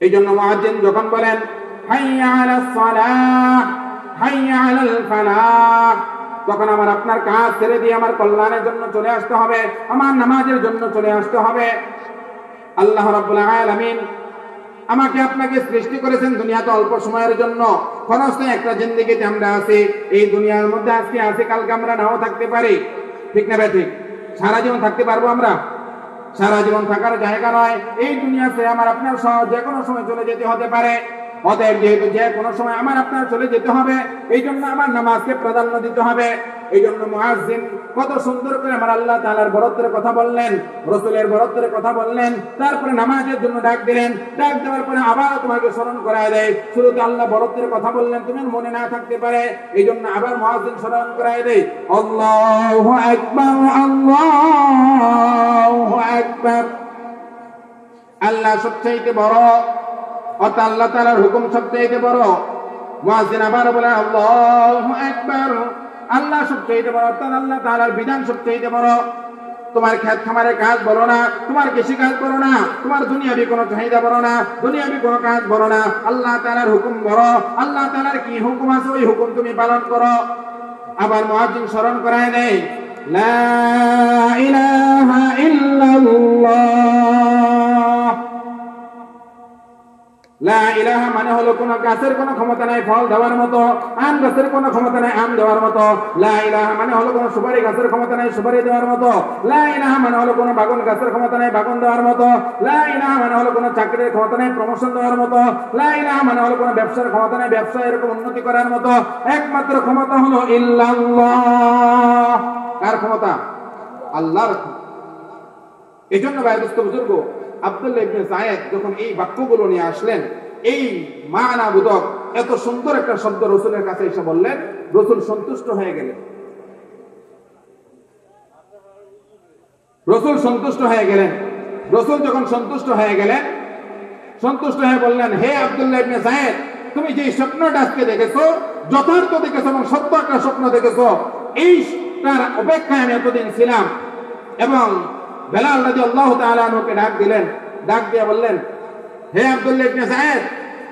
এই জন্য মুয়াজ্জিন যখন বলেন হাইয়া আলাস সালাহ হাইয়া আলাল ফালাহ, তখন আমার আপনার কাজ ছেড়ে দিয়ে আমার কল্যাণের জন্য চলে আসতে হবে, আমার নামাজের জন্য চলে আসতে হবে। আল্লাহ রাব্বুল আলামিন আমাকে আপনাকে সৃষ্টি করেছেন দুনিয়াতে অল্প সময়ের জন্য। ক্ষণস্থায়ী একটা জিন্দেগিতে আমরা আছি, এই দুনিয়ার মধ্যে আজকে আছি, কালকে আমরা নাও থাকতে পারি, ঠিক না ঠিক? সারা জীবন থাকতে পারবো আমরা? সারা জীবন থাকার জায়গা নয়, এই দুনিয়াতে আমার আপনার যে কোনো সময় চলে যেতে হতে পারে। অতএব যেহেতু যে কোনো সময় আমার আপনার চলে যেতে হবে, এই জন্য আমার নামাজকে প্রাধান্য দিতে হবে। এই জন্য মুয়াজ্জিন কত সুন্দর করে আমার আল্লাহ তাআলার বরত্বের কথা বললেন, রাসূলের বরত্বের কথা বললেন, তারপরে নামাজের জন্য ডাক দিলেন। ডাক দেওয়ার পরে আবার তোমাকে স্মরণ করায় দেয়। শুরুতে আল্লাহ বরত্বের কথা বললেন, তুমি মনে না থাকতে পারে, এই জন্য আবার মুয়াজ্জিন স্মরণ করায় দেয়, আল্লাহু আকবার আল্লাহু আকবার। আল্লাহ সবচেয়ে বড়, অর্থাৎ আল্লাহ তাআলার হুকুম সবচেয়ে বড়। মুয়াজ্জিন আবার বলে আল্লাহু আকবার, আল্লাহ সবচেয়ে বড়, অর্থাৎ আল্লাহ তাআলার বিধান সবচেয়ে বড়। তোমার খেত খামারের কাজ বড় না, তোমার কৃষি কাজ বড় না, তোমার দুনিয়াবি কোনো চাহিদা বড় না, দুনিয়াবি কোনো কাজ বড় না, আল্লাহ তাআলার হুকুম বড়। আল্লাহ তাআলার কি হুকুম আছে ওই হুকুম তুমি পালন করো। আবার মুয়াজ্জিন স্মরণ করায় দেয়, লা ইলাহা ইল্লাল্লাহ। লা ইলাহা মানে হলো কোন গাছের কোনো ক্ষমতা নাই ফল দেওয়ার মতো, আম গাছের কোনো ক্ষমতা নাই আম দেওয়ার মতো। লা ইলাহা মানে হলো কোন সুপারি গাছের ক্ষমতা নাই সুপারি দেওয়ার মতো। লা ইলাহা মানে হলো কোন বাগান গাছের ক্ষমতা নাই বাগান দেওয়ার মতো। লা ইলাহা মানে হলো কোন চাকরির ক্ষমতা নাই প্রমোশন দেওয়ার মতো। লা ইলাহা মানে হলো কোন ব্যবসার ক্ষমতা নাই ব্যবসা এরকম উন্নতি করার মতো। একমাত্র ক্ষমতা হলো ইল্লাল্লাহ। কার ক্ষমতা? আল্লাহর। এজন্য ভাই দোস্ত বুজুর্গ, আব্দুল্লাহ ইবনে যায়েদ যখন এই বাক্যগুলো নিয়ে আসলেন, এই মানাবোধক এত সুন্দর একটা শব্দ রাসূলের কাছে এসে বললেন, রাসূল সন্তুষ্ট হয়ে গেলেন। রাসূল সন্তুষ্ট হয়ে গেলেন। রাসূল যখন সন্তুষ্ট হয়ে গেলেন, সন্তুষ্ট হয়ে বললেন, হে আব্দুল্লাহ ইবনে যায়েদ, তুমি যে স্বপ্নটা আজকে দেখেছো যথার্থ দেখেছো এবং সত্য একটা স্বপ্ন দেখেছো, এইটার অপেক্ষায় আমি এতদিন ছিলাম। এবং বেলাল রাদিয়াল্লাহু তাআলা আনহুকে ডাক দিলেন, ডাক দিয়ে বললেন, হে আব্দুল্লাহ ইবনে যায়েদ,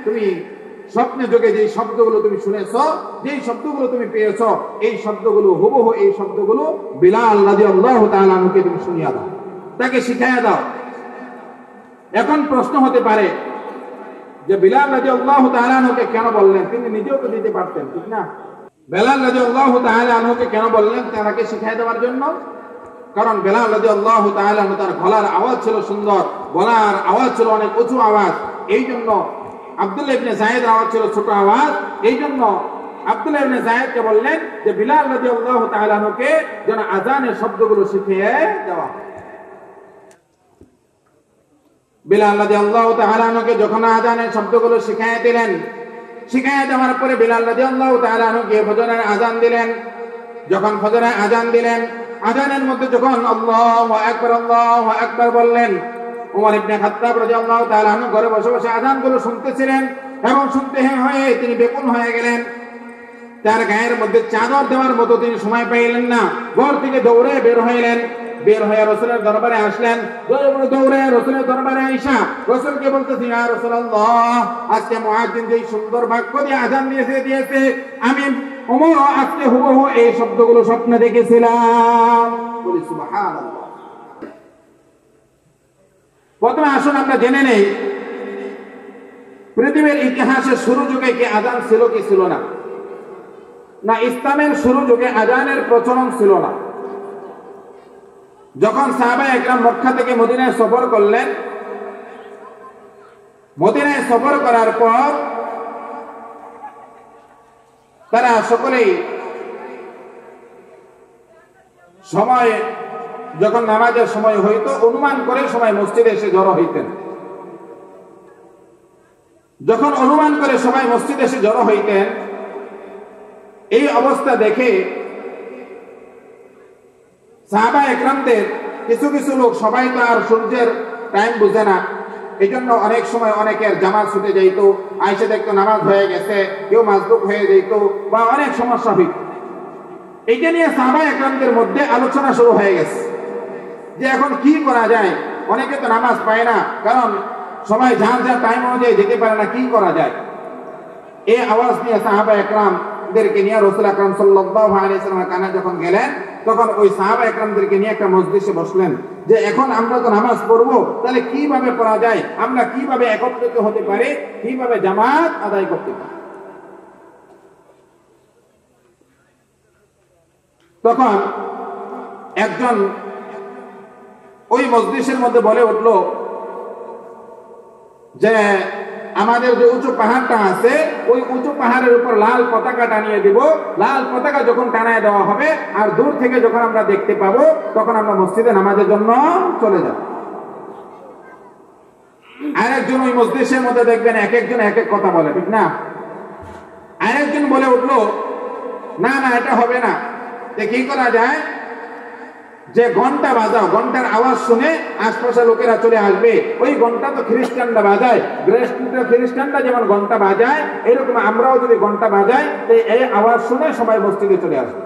তুমি স্বপ্নে যোগে যে শব্দগুলো তুমি শুনেছো, যে শব্দগুলো তুমি পেয়েছো, এই শব্দগুলো হুবহু এই শব্দগুলো বেলাল রাদিয়াল্লাহু তাআলা আনহুকে তুমি শুনিয়ে দাও, তাকে শিখাইয়া দাও। এখন প্রশ্ন হতে পারে যে বেলাল রাদিয়াল্লাহু তাআলা আনহুকে কেন বললেন? তিনি নিজেও তো দিতে পারতেন, ঠিক না? বেলাল রাদিয়াল্লাহু তাআলা আনহুকে কেন বললেন তাকে শিখাইয়া দেওয়ার জন্য? কারণ বেলাল রাদিয়াল্লাহু তাআলা আনহু তার গলার আওয়াজ ছিল সুন্দর, গলার আওয়াজ ছিল অনেক উঁচু আওয়াজ। এই জন্য আব্দুল্লাহ ইবনে যায়েদের আওয়াজ ছিল ছোট আওয়াজ। এই জন্য আব্দুল্লাহ ইবনে যায়েদকে বললেন যে বেলাল রাদিয়াল্লাহু তাআলা আনহুকে যেন আযানের শব্দগুলো শিখিয়ে দেওয়া। বেলাল রাদিয়াল্লাহু তাআলা আনহুকে যখন আযানের শব্দগুলো শিখিয়ে দিলেন, শিখিয়ে দেওয়ার পরে বেলাল রাদিয়াল্লাহু তাআলা আনহুকে ফজরের আযান দিলেন। যখন ফজরের আযান দিলেন, আযানের মধ্যে যখন আল্লাহু আকবার বললেন, ওমর ইবনে খাত্তাব রাদিয়াল্লাহু তাআলা আনহু ঘরে বসে বসে আযানগুলো শুনতেছিলেন এবং শুনতে হয়ে তিনি বেকুল হয়ে গেলেন। তার গায়ের মধ্যে চাদর দেওয়ার মতো তিনি সময় পাইলেন না। ঘর থেকে দৌড়ে বের হইলেন, বের হয়ে রাসূলের দরবারে আসলেন। দৌড়ে রাসূলের দরবারে আইসা রাসূলকে বলতেছি, ইয়া রাসূলুল্লাহ, আজকে মুয়াজ্জিন যে সুন্দর বাক্য দিয়ে আযান দিয়েছে, আমি ওমর আজকে হুবহু এই শব্দগুলো স্বপ্নে দেখেছিলাম। বলি সুবহানাল্লাহ। প্রথমে আসুন আমরা জেনে নেই পৃথিবীর ইতিহাসে শুরু যুগে কি আযান ছিল কি ছিল না? না, ইসলামের শুরু যুগে আযানের প্রচলন ছিল না। যখন সাহাবায়ে একরাম মক্কা থেকে মদিনায় সফর করলেন, মদিনায় সফর করার পর তারা সকলেই সময় যখন নামাজের সময় হইতো অনুমান করে সবাই মসজিদে এসে জড়ো হইতেন। যখন অনুমান করে সবাই মসজিদে এসে জড়ো হইতেন, এই অবস্থা দেখে সাহাবায়ে একরামদের কিছু কিছু লোক, সবাই তো আর সূর্যের টাইম বুঝে না, এই জন্য অনেক সময় অনেকের জামাত ছুটে যাইতো, আইসে দেখতো নামাজ হয়ে গেছে, কেউ মাজলুক হয়ে যেত বা অনেক সমস্যা হইত। এইটা নিয়ে সাহাবায়ে একরামদের মধ্যে আলোচনা শুরু হয়ে গেছে যে এখন কি করা যায়। অনেকে তো নামাজ পায় না, কারণ সবাই যার যার টাইম অনুযায়ী যেতে পারে না, কি করা যায়? এই আওয়াজ নিয়ে সাহাবা একরামদেরকে নিয়ে রাসূল আকরাম সাল্লাল্লাহু আলাইহি ওয়াসাল্লামের কানে যখন গেলেন, তখন ওই সাহাবা একরামদেরকে নিয়ে একটা মজলিসে বসলেন যে এখন আমরা তো নামাজ পড়বো, তাহলে কিভাবে পড়া যায়, আমরা কিভাবে একত্রিত হতে পারি, কিভাবে জামাত আদায় করতে পারি। তখন একজন ওই মজলিসের মধ্যে বলে উঠলো যে আমাদের যে উঁচু পাহাড়টা আছে, ওই উঁচু পাহাড়ের উপর লাল পতাকা টানিয়ে দিব। লাল পতাকা যখন টানিয়ে দেওয়া হবে আর দূর থেকে যখন আমরা দেখতে পাবো, তখন আমরা মসজিদে নামাজের জন্য চলে যাব। আরেকজন ওই মজলিসের মধ্যে দেখবেন এক একজন এক এক কথা বলে, ঠিক না? আরেকজন বলে উঠলো না না, এটা হবে না, কি করা যায়, যে ঘন্টা বাজাও, ঘন্টার আওয়াজ শুনে আশপাশের লোকেরা চলে আসবে। ওই ঘন্টা তো খ্রিস্টানরা বাজায়, খ্রিস্টানরা যেমন ঘন্টা বাজায়, এরকম আমরাও যদি ঘন্টা বাজাই, এই আওয়াজ শুনে সবাই মসজিদে চলে আসবে।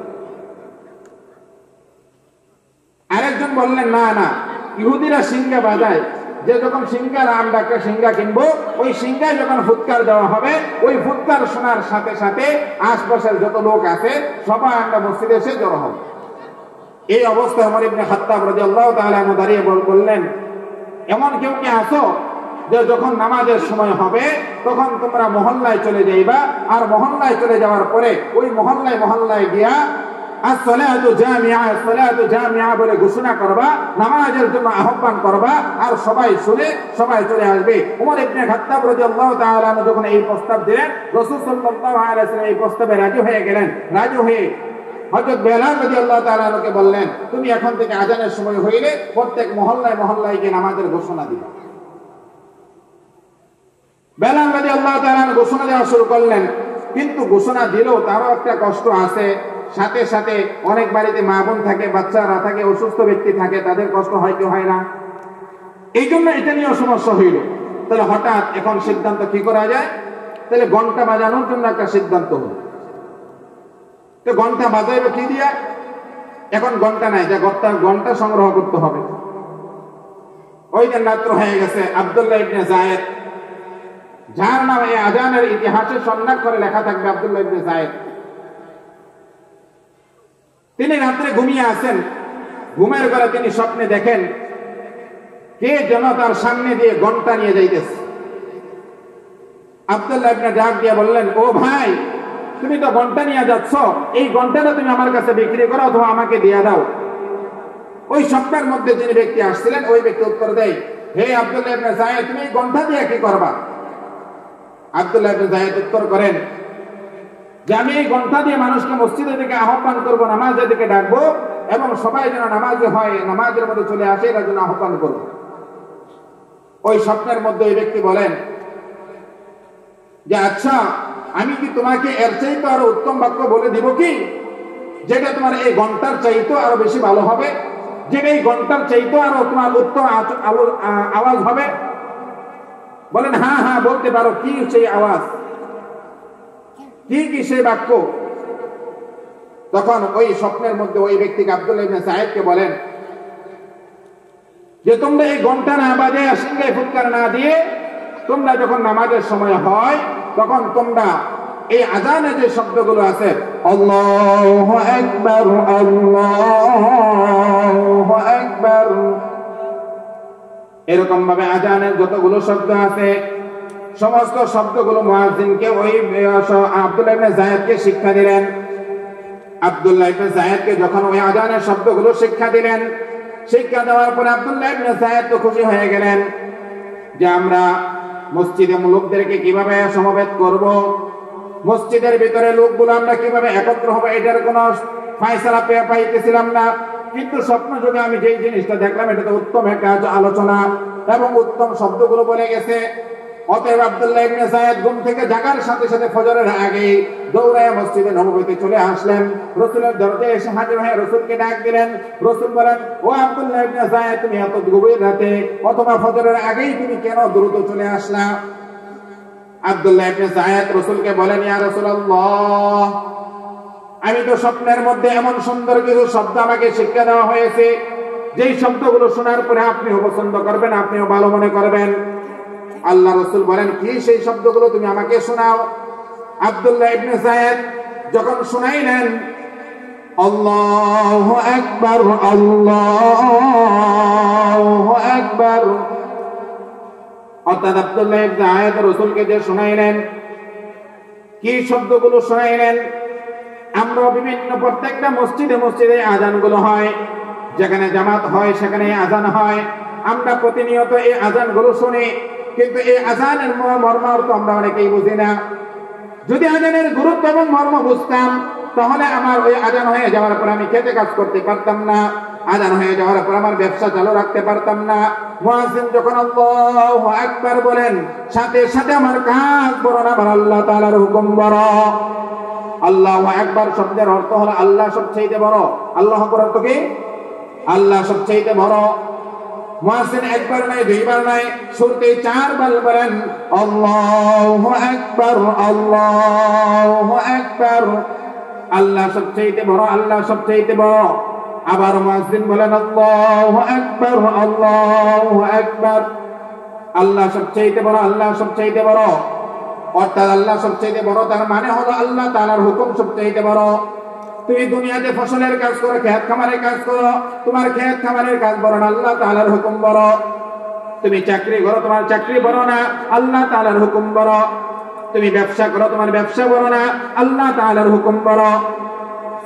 আরেকজন বললেন না না, ইহুদিরা সিংহা বাজায়, যে যখন সিংহার আমরা একটা সিংহা কিনবো, ওই সিংহায় যখন ফুৎকার দেওয়া হবে, ওই ফুৎকার শোনার সাথে সাথে আশপাশের যত লোক আছে সবাই আমরা মসজিদে এসে জড়ো হবে। এই অবস্থায় ওমর ইবনে খাত্তাব রাদিয়াল্লাহু তাআলা আনহু দাঁড়িয়ে বললেন, এমন কেউ কি আছো যে যখন নামাজের সময় হবে তখন তোমরা মহল্লায় চলে যাইবা, আর মহল্লায় চলে যাওয়ার পরে ওই মহল্লায় গিয়া আসসালাতু জামিআ, আসসালাতু জামিআ বলে ঘোষণা করবা, নামাজের জন্য আহ্বান করবা, আর সবাই শুনে সবাই চলে আসবে। ওমর ইবনে খাত্তাব রাদিয়াল্লাহু তাআলা আনহু যখন এই প্রস্তাব দিলেন, রাসূল সাল্লাল্লাহু আলাইহি ওয়াসাল্লাম এই প্রস্তাবে রাজি হয়ে গেলেন। রাজি হয়ে হযরত বেলাল রাদিয়াল্লাহু তাআলা আনহুকে বললেন, তুমি এখন থেকে আযানের সময় হইলে প্রত্যেক মহল্লায় গিয়ে নামাজের ঘোষণা দিবা। বেলাল রাদিয়াল্লাহু তাআলা আনহু ঘোষণা দেওয়া শুরু করলেন, কিন্তু ঘোষণা দিলেও তারও একটা কষ্ট আছে। সাথে সাথে অনেক বাড়িতে মা বোন থাকে, বাচ্চারা থাকে, অসুস্থ ব্যক্তি থাকে, তাদের কষ্ট হয় কি হয় না, এই জন্য এটা নিয়েও সমস্যা হইল। তাহলে হঠাৎ এখন সিদ্ধান্ত কি করা যায়? তাহলে ঘন্টা বাজানোর জন্য একটা সিদ্ধান্ত হলো। তো ঘন্টা বাজাইবে কি দিয়া? এখন ঘন্টা নাই, যা ঘন্টা সংগ্রহ করতে হবে। ওই দিন রাত্র হয়ে গেছে। আব্দুল্লাহ ইবনে যায়েদ, যার নাম এই আযানের ইতিহাসে সন্ন্যাস করে লেখা থাকবে, আব্দুল্লাহ ইবনে যায়েদ, তিনি রাত্রে ঘুমিয়ে আছেন। ঘুমের ঘরে তিনি স্বপ্নে দেখেন কে যেন তার সামনে দিয়ে ঘন্টা নিয়ে যাইতেছে। আব্দুল্লাহ ইবনে ডাক দিয়ে বললেন, ও ভাই, তুমি তো ঘন্টা নিয়ে যাচ্ছ, এই ঘন্টাটা তুমি আমার কাছে বিক্রি করো অথবা আমাকে দিয়ে দাও। ওই স্বপ্নের মধ্যে যিনি ব্যক্তি আসছিলেন, ওই ব্যক্তি উত্তর দেয়, হে আব্দুল্লাহ ইবনে যায়েদ, তুমি এই ঘন্টা দিয়ে কি করবা? আব্দুল্লাহ ইবনে যায়েদ উত্তর করেন যে আমি এই ঘন্টা দিয়ে মানুষকে মসজিদের দিকে আহ্বান করবো, নামাজের দিকে ডাকবো, এবং সবাই যেন নামাজে হয়, নামাজের মধ্যে চলে আসে, এরা যেন আহ্বান করবো। ওই স্বপ্নের মধ্যে ওই ব্যক্তি বলেন যে আচ্ছা, আমি কি তোমাকে এর চাইতে আরো উত্তম বাক্য বলে দিব কি, যেটা তোমার এই ঘন্টার চাইতে আরো বেশি ভালো হবে, যেটা এই ঘন্টার চাইতে আরো তোমার উত্তম আওয়াজ হবে? বলেন হ্যাঁ হ্যাঁ বলতে পারো, কি সেই আওয়াজ, কি সেই বাক্য? তখন ওই স্বপ্নের মধ্যে ওই ব্যক্তিকে আব্দুল্লাহ ইবনে যায়েদকে বলেন যে তোমরা এই ঘন্টা না বাজে, সিংহায় ফুৎকার না দিয়ে, তোমরা যখন নামাজের সময় হয় তখন তোমরা এই আযানে যে শব্দগুলো আছে, আল্লাহু আকবার, আল্লাহু আকবার, এরকম ভাবে আযানের যতগুলো শব্দ আছে সমস্ত শব্দগুলো মুয়াজ্জিনকে ওই আব্দুল্লাহ ইবনে যায়েদকে শিক্ষা দিলেন। আব্দুল্লাহ ইবনে যায়েদকে যখন ওই আযানের শব্দগুলো শিক্ষা দিলেন, শিক্ষা দেওয়ার পরে আব্দুল্লাহ ইবনে যায়েদ তো খুশি হয়ে গেলেন যে আমরা মসজিদে লোকদেরকে কিভাবে সমবেত করব, মসজিদের ভিতরে লোকগুলো আমরা কিভাবে একত্র হবো, এটার কোনো ফায়সালা পাইতেছিলাম না। কিন্তু স্বপ্ন যুগে আমি যেই জিনিসটা দেখলাম, এটা তো উত্তম একটা আলোচনা এবং উত্তম শব্দগুলো বলে গেছে। অতএব আব্দুল্লাহ ইবনে যায়েদ ঘুম থেকে জাগার সাথে সাথে ফজরের আগে দৌড়ায় মসজিদে নববীতে চলে আসলেন। রাসূলের দরজায় এসে হাজির হয়ে রাসূলকে ডাক দিলেন। রাসূল বলেন, ও আব্দুল্লাহ ইবনে যায়েদ, তুমি এত গভীর রাতে অথবা ফজরের আগেই তুমি কেন দ্রুত চলে আসলা? আব্দুল্লাহ ইবনে যায়েদ রাসূলকে বলেন, ইয়া রাসূলুল্লাহ, আমি তো স্বপ্নের মধ্যে এমন সুন্দর কিছু শব্দ আমাকে শিক্ষা দেওয়া হয়েছে, যেই শব্দগুলো শোনার পরে আপনিও পছন্দ করবেন, আপনিও ভালো মনে করবেন। আল্লাহ রাসূল বলেন, কি সেই শব্দগুলো তুমি আমাকে শোনাও। আব্দুল্লাহ ইবনে যায়েদ যখন শুনাইলেন আল্লাহু আকবার আল্লাহু আকবার, অর্থাৎ আব্দুল্লাহ ইবনে যায়েদ রাসূলকে যে শুনাইলেন, কি শব্দগুলো শুনাইলেন। আমরা বিভিন্ন প্রত্যেকটা মসজিদে মসজিদে আজানগুলো হয়, যেখানে জামাত হয় সেখানে আজান হয়, আমরা প্রতিনিয়ত এই আজানগুলো শুনি, কিন্তু এই আজানের মর্মার্থ আমরা অনেকেই বুঝি না। যদি আজানের গুরুত্ব এবং মর্ম বুঝতাম, তাহলে আমার ওই আজান হয়ে যাওয়ার পর আমি খেতে কাজ করতে পারতাম না, আজান হয়ে যাওয়ার পর আমার ব্যবসা চালু রাখতে পারতাম না। মুয়াজ্জিন যখন আল্লাহু আকবার বলেন, সাথে সাথে আমার কাজ বড় না, আমার আল্লাহ তাআলার হুকুম বড়। আল্লাহু আকবার শব্দের অর্থ হলো আল্লাহ সবচেয়ে বড়। আল্লাহ আকবার অর্থ কি? আল্লাহ সবচেয়ে বড়। মুয়াজ্জিন একবার নয়, দুইবার নয়, শুরুতেই 4 বার বলেন আল্লাহু আকবার আল্লাহু আকবার, আল্লাহ সবচেয়ে বড়, আল্লাহ সবচেয়ে বড়। আবার মুয়াজ্জিন বলেন আল্লাহু আকবার আল্লাহু আকবার, আল্লাহ সবচেয়ে বড়, আল্লাহ সবচেয়ে বড়। অর্থাৎ আল্লাহ সবচেয়ে বড়, তার মানে হলো আল্লাহ তাআলার হুকুম সবচেয়ে বড়। তুমি দুনিয়াতে ফসলের কাজ করো, খেত খামারের কাজ করো, তোমার খেত খামারের কাজ বড় না, আল্লাহ তাআলার হুকুম বড়। তুমি চাকরি করো, তোমার চাকরি বড় না, আল্লাহ তাআলার হুকুম বড়। তুমি ব্যবসা করো, তোমার ব্যবসা বড় না, আল্লাহ তাআলার হুকুম বড়।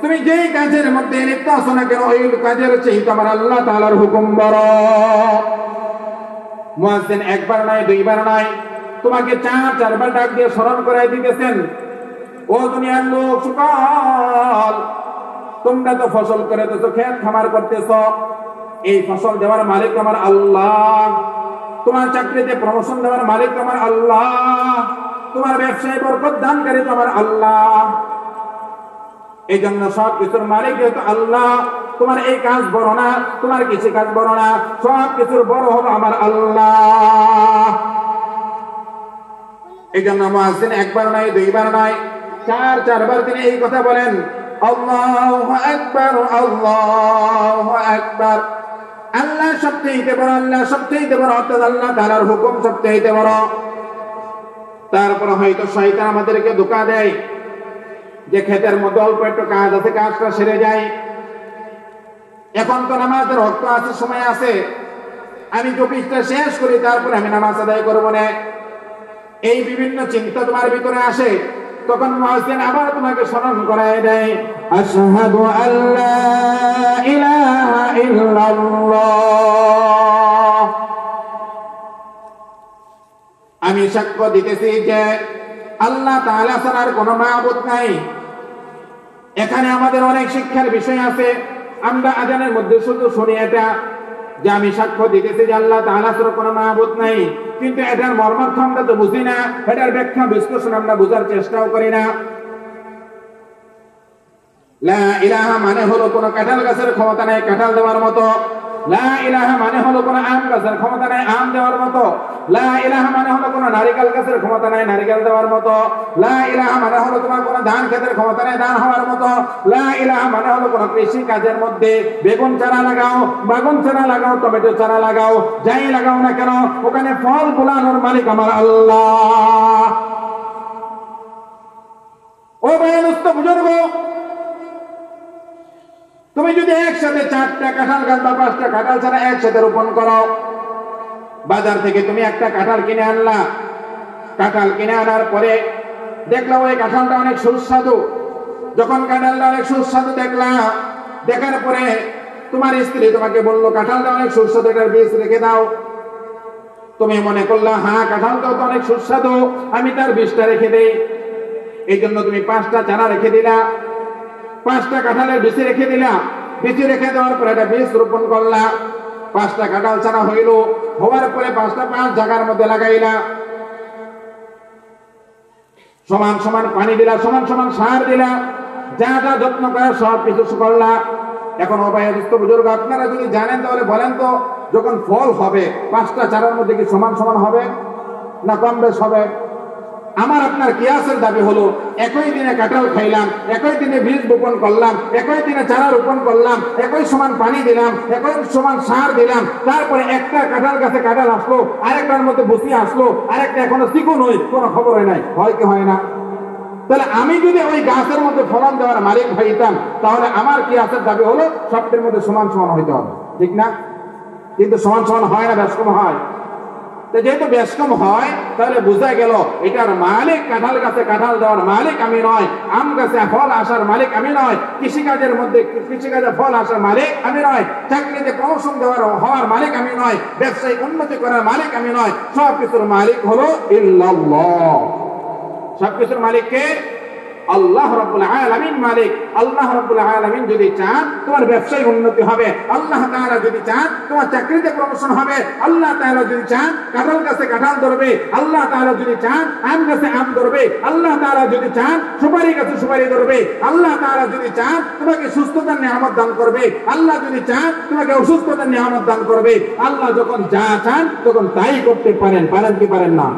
তুমি যেই কাজের মধ্যে লিপ্ত আছো না কেন, ওই কাজের চেয়ে তোমার আল্লাহ তাআলার হুকুম বড়। মুয়াজ্জিন একবার নয়, দুইবার নয়, তোমাকে 4 বার ডাক দিয়ে স্মরণ করাই দিতেছেন, ও দুনিয়ার লোক সকল, তোমরা তো ফসল করেতেছো, খেত খামার করতেছো, এই ফসল দেওয়ার মালিক আমার আল্লাহ। তোমার চাকরিতে প্রমোশন দেওয়ার মালিক আমার আল্লাহ, তোমার ব্যবসায় বরকত দানকারী তোমার আল্লাহ। এই জন্য সব কিছুর মালিক যেহেতু আল্লাহ, তোমার এই কাজ বড় না, তোমার কিছু কাজ বড় না, সব কিছুর বড় হলো আমার আল্লাহ। এই জন্য মুয়াজ্জিন একবার নয়, দুইবার নয়, 4 বার তিনি এই কথা বলেন আল্লাহু আকবার আল্লাহু আকবার, আল্লাহ সবচেয়ে বড়, আল্লাহ সবচেয়ে বড়, অর্থাৎ আল্লাহ তাআলার হুকুম সবচেয়ে বড়। তারপর হয়তো শয়তান আমাদেরকে ধোঁকা দেয় যে ক্ষেতের মধ্যে অল্প একটু কাজ আছে, কাজটা সেরে যায়, এখন তো নামাজের ওয়াক্ত আছে, সময় আছে, আমি অফিসটা শেষ করি তারপরে আমি নামাজ আদায় করবো না, এই বিভিন্ন চিন্তা তোমার ভিতরে আসে। তখন মুয়াজ্জিন আবার তোমাকে স্মরণ করায় দেয় আশহাদু আল্লা ইলাহা ইল্লাল্লাহ, আমি সাক্ষ্য দিতেছি যে আল্লাহ তাআলা ছাড়া আর কোনো মাবুদ নাই। এখানে আমাদের অনেক শিক্ষার বিষয় আছে। আমরা আজানের মধ্যে শুধু শুনি এটা যে আমি সাক্ষ্য দিতেছি যে আল্লাহ তাআলা ছাড়া কোনো মাবুদ নাই, কিন্তু এটার মর্মার্থ আমরা তো বুঝি না, এটার ব্যাখ্যা বিশ্লেষণ আমরা বোঝার চেষ্টাও করি না। লা ইলাহা মানে হলো কোনো কাঁঠাল গাছের ক্ষমতা নাই কাঁঠাল দেওয়ার মতো, লা ইলাহা মানে হলো কোনো আম গাছের ক্ষমতা নাই আম দেওয়ার মতো, লা ইলাহা মানে হলো কোনো নারিকেল গাছের ক্ষমতা নাই নারিকেল দেওয়ার মতো, লা ইলাহা মানে হলো তোমার কোনো ধান ক্ষেতের ক্ষমতা নাই ধান হওয়ার মতো, লা ইলাহা মানে হলো কোনো কৃষি কাজের মধ্যে বেগুন চারা লাগাও, বাগুন চারা লাগাও, টমেটো চারা লাগাও, যাই লাগাও না কেন ওখানে ফল ফলানোর মালিক আমার আল্লাহ। ও ভাইয়ানুস্ত বুজুর্গ, তুমি যদি একসাথে 4টা কাঁঠাল গাছ বা 5টা কাঁঠাল ছাড়া একসাথে রোপণ করো, বাজার থেকে তুমি একটা কাঁঠাল কিনে আনলা, কাঁঠাল কিনে আনার পরে দেখলাম ওই কাঁঠালটা অনেক সুস্বাদু, যখন কাঁঠালটা অনেক সুস্বাদু দেখার পরে তোমার স্ত্রী তোমাকে বললো কাঁঠালটা অনেক সুস্বাদু, এটার বীজ রেখে দাও। তুমি মনে করলা হ্যাঁ কাঁঠালটাও তো অনেক সুস্বাদু, আমি তার বীজটা রেখে দেই। এই জন্য তুমি 5টা চারা রেখে দিলা, 5টা কাঁঠালের বীজ রেখে দিলা, বীজ রেখে দেওয়ার পরে একটা বীজ রোপণ করলা, 5টা কাঁঠাল চারা হইল, হওয়ার পরে 5টা 5 জায়গার মধ্যে লাগাইলা, সমান সমান পানি দিলা, সমান সমান সার দিলা, যা যা যত্ন করা সব কিছু করলা। এখন অবায়িত বুজুর্গ, আপনারা যদি জানেন তাহলে বলেন তো, যখন ফল হবে 5টা চারার মধ্যে কি সমান সমান হবে না কম বেশ হবে? আমার আপনার কিয়াসের দাবি হলো একই দিনে কাঁঠাল খাইলাম, একই দিনে বীজ বপন করলাম, একই দিনে চারা রোপণ করলাম, একই সমান পানি দিলাম, একই সমান সার দিলাম, তারপরে একটা কাঁঠাল গাছে কাঁঠাল আসলো, আরেকটার মধ্যে বসি আসলো, আরেকটা এখনো চিকন হই, কোনো খবর হয় নাই, হয় কি হয় না? তাহলে আমি যদি ওই গাছের মধ্যে ফলন দেওয়ার মালিক হইতাম, তাহলে আমার কিয়াসের দাবি হলো সবটির মধ্যে সমান সমান হইতে হবে, ঠিক না? কিন্তু সমান সমান হয় না, ব্যস্কম হয়। যেহেতু ব্যস্কম হয়, তাহলে বোঝা গেল এটার মালিক, কাঁঠাল গাছে কাঁঠাল দেওয়ার মালিক আমি নয়, আম গাছে ফল আসার মালিক আমি নয়, কৃষিকাজের মধ্যে কৃষিকাজে ফল আসার মালিক আমি নয়, চাকরিতে প্রমোশন দেওয়ার হওয়ার মালিক আমি নয়, ব্যবসায়িক উন্নতি করার মালিক আমি নয়। সবকিছুর মালিক হলো ইল্লাল্লাহ। সবকিছুর মালিককে আল্লাহ রাব্বুল আলামিন মালিক। আল্লাহ রাব্বুল আলামিন যদি চান তোমার ব্যবসায় উন্নতি হবে, আল্লাহ তাআলা যদি চান তোমার চাকরিতে প্রমোশন হবে, আল্লাহ তাআলা যদি চান কাঁঠাল গাছে কাঁঠাল ধরবে, আল্লাহ তাআলা যদি চান আম গাছে আম ধরবে, আল্লাহ তাআলা যদি চান সুপারি গাছে সুপারি ধরবে, আল্লাহ তাআলা যদি চান তোমাকে সুস্থতার নিয়ামত দান করবে, আল্লাহ যদি চান তোমাকে অসুস্থতার নিয়ামত দান করবে। আল্লাহ যখন যা চান তখন তাই করতে পারেন, পারেন কি পারেন না?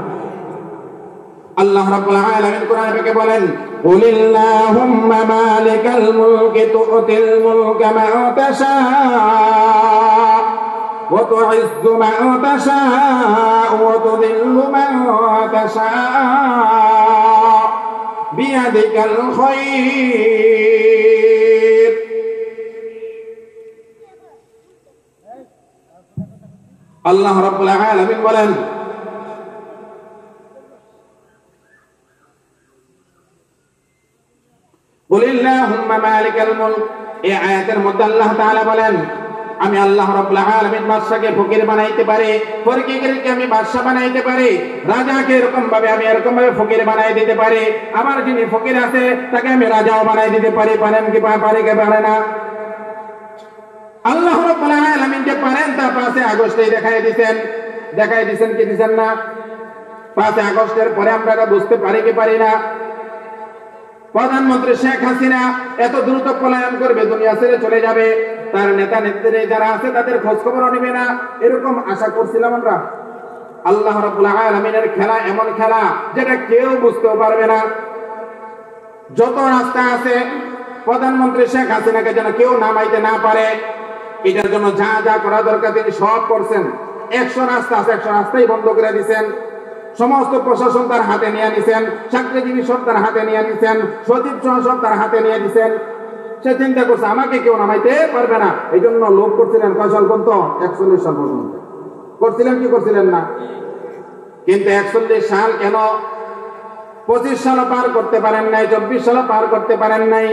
আল্লাহ রাব্বুল আলামিন কোরআনে পাকে বলেন, কুলিল্লাহুম্মা মালিকাল মুলকি তু'তিল মুলকা মান তাশা ওয়া তু'ইজ্জু মান তাশা ওয়া তুযিল্লু মান তাশা বিয়াদিকাল খায়র। আল্লাহ রাব্বুল আলামিন বলেন, কুলিল্লাহুম্মা মালিকাল মুলক। এই আয়াতের মধ্যে আল্লাহ তাআলা বলেন, আমি আল্লাহ রাব্বুল আলামিন বাদশাকে ফকির বানাইতে পারি, ফকিরকে আমি বাদশা বানাইতে পারি, রাজাকে এরকম ভাবে আমি এরকম ভাবে ফকির বানাই দিতে পারি, আমার যিনি ফকির আছে তাকে আমি রাজাও বানাই দিতে পারি। পারেন কি পারে কি পারে না? আল্লাহ রাব্বুল আলামিন যে পারেন তা 5 আগস্টে দেখাই দিবেন কি দিবেন না? 5 আগস্টের পরে আমরা এটা বুঝতে পারি কি পারি না? প্রধানমন্ত্রী শেখ হাসিনা এত দ্রুত পলায়ন করবে, দুনিয়া ছেড়ে চলে যাবে, তার নেতা নেত্রী যারা আছে তাদের খোঁজ খবরও নেবে না, এরকম আশা করছিলাম আমরা। আল্লাহ রাব্বুল আলামিনের খেলা এমন খেলা যেটা কেউ বুঝতেও পারবে না। যত রাস্তা আছে প্রধানমন্ত্রী শেখ হাসিনাকে যেন কেউ নামাইতে না পারে, এটার জন্য যা যা করা দরকার তিনি সব করছেন। 100 রাস্তা আছে, 100 রাস্তাই বন্ধ করে দিয়েছেন, সমস্ত প্রশাসন তার হাতে নিয়ে নিছেন, চাকরিজীবী সব তার হাতে নিয়ে নিছেন, সচিব সব তার হাতে নিয়ে দিছেন। সে চিন্তা করছে আমাকে কেউ নামাইতে পারবে না, এই জন্য লোক করছিলেন কয় সাল পর্যন্ত? 41 সাল পর্যন্ত করছিলেন, কি করছিলেন না? কিন্তু 41 সাল কেন 25 সাল পার করতে পারেন নাই, 24 সাল পার করতে পারেন নাই?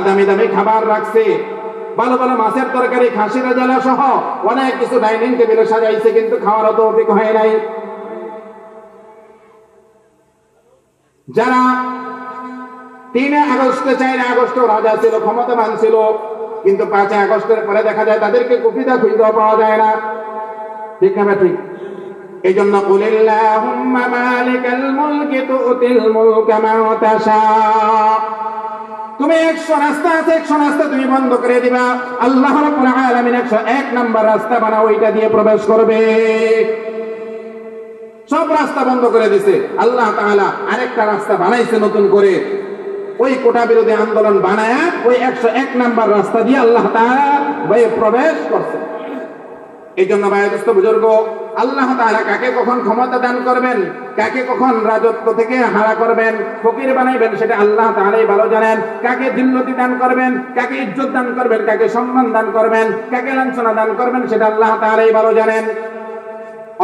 দামি দামি খাবার রাখছে, ভালো ভালো মাছের তরকারি, খাসির রেজালা সহ অনেক কিছু ডাইনিং টেবিলে সাজাইছে, কিন্তু খাওয়ার অত অভিজ্ঞ হয় নাই। যারা 3 আগস্ট 4 আগস্ট রাজা ছিল, ক্ষমতাবান ছিল, কিন্তু 5 আগস্টের পরে দেখা যায় তাদেরকে কুফিদা খুঁজে পাওয়া যায় না, ঠিক না? ঠিক। এই জন্য কুলিল্লাহুম্মা মালিকাল মুলকি তু'তিল মুলকা মান তাশা। তুমি 100 রাস্তা আছে, 100 রাস্তা তুমি বন্ধ করে দিবা। আল্লাহ রাব্বুল আলামিন 101 নাম্বার রাস্তা বানাও, ওইটা দিয়ে প্রবেশ করবে। সব রাস্তা বন্ধ করে দিছে। আল্লাহ তাআলা আরেকটা রাস্তা বানাইছে নতুন করে, ওই কোটা বিরোধী আন্দোলন বানায়া ওই 101 নাম্বার রাস্তা দিয়ে আল্লাহ তাআলা প্রবেশ করছে। এই জন্য ভাই দোস্ত বুজুর্গ, আল্লাহ তাআলা কাকে কখন ক্ষমতা দান করবেন, কাকে কখন রাজত্ব থেকে হারা করবেন, ফকির বানাইবেন, সেটা আল্লাহ তাআলাই ভালো জানেন। কাকে জিল্লতি দান করবেন, কাকে ইজ্জত দান করবেন, কাকে সম্মান দান করবেন, কাকে লাঞ্ছনা দান করবেন, সেটা আল্লাহ তাআলাই ভালো জানেন।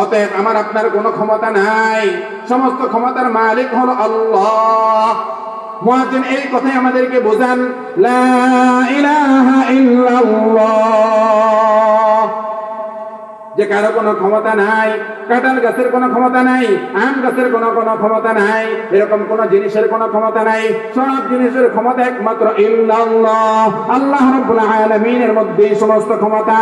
অতএব আমার আপনার কোনো ক্ষমতা নাই, সমস্ত ক্ষমতার মালিক হলো আল্লাহ। মুয়াজ্জিন এই কথাই আমাদেরকে বোঝান, লা ইলাহা ইল্লাল্লাহ, যে কারো কোনো ক্ষমতা নাই, কাঁঠাল গাছের কোনো ক্ষমতা নাই, আম গাছের কোনো ক্ষমতা নাই, এরকম কোন জিনিসের কোনো ক্ষমতা নাই। সব জিনিসের ক্ষমতা একমাত্র ইল্লাল্লাহ, আল্লাহ রাব্বুল আলামিনের মধ্যেই সমস্ত ক্ষমতা।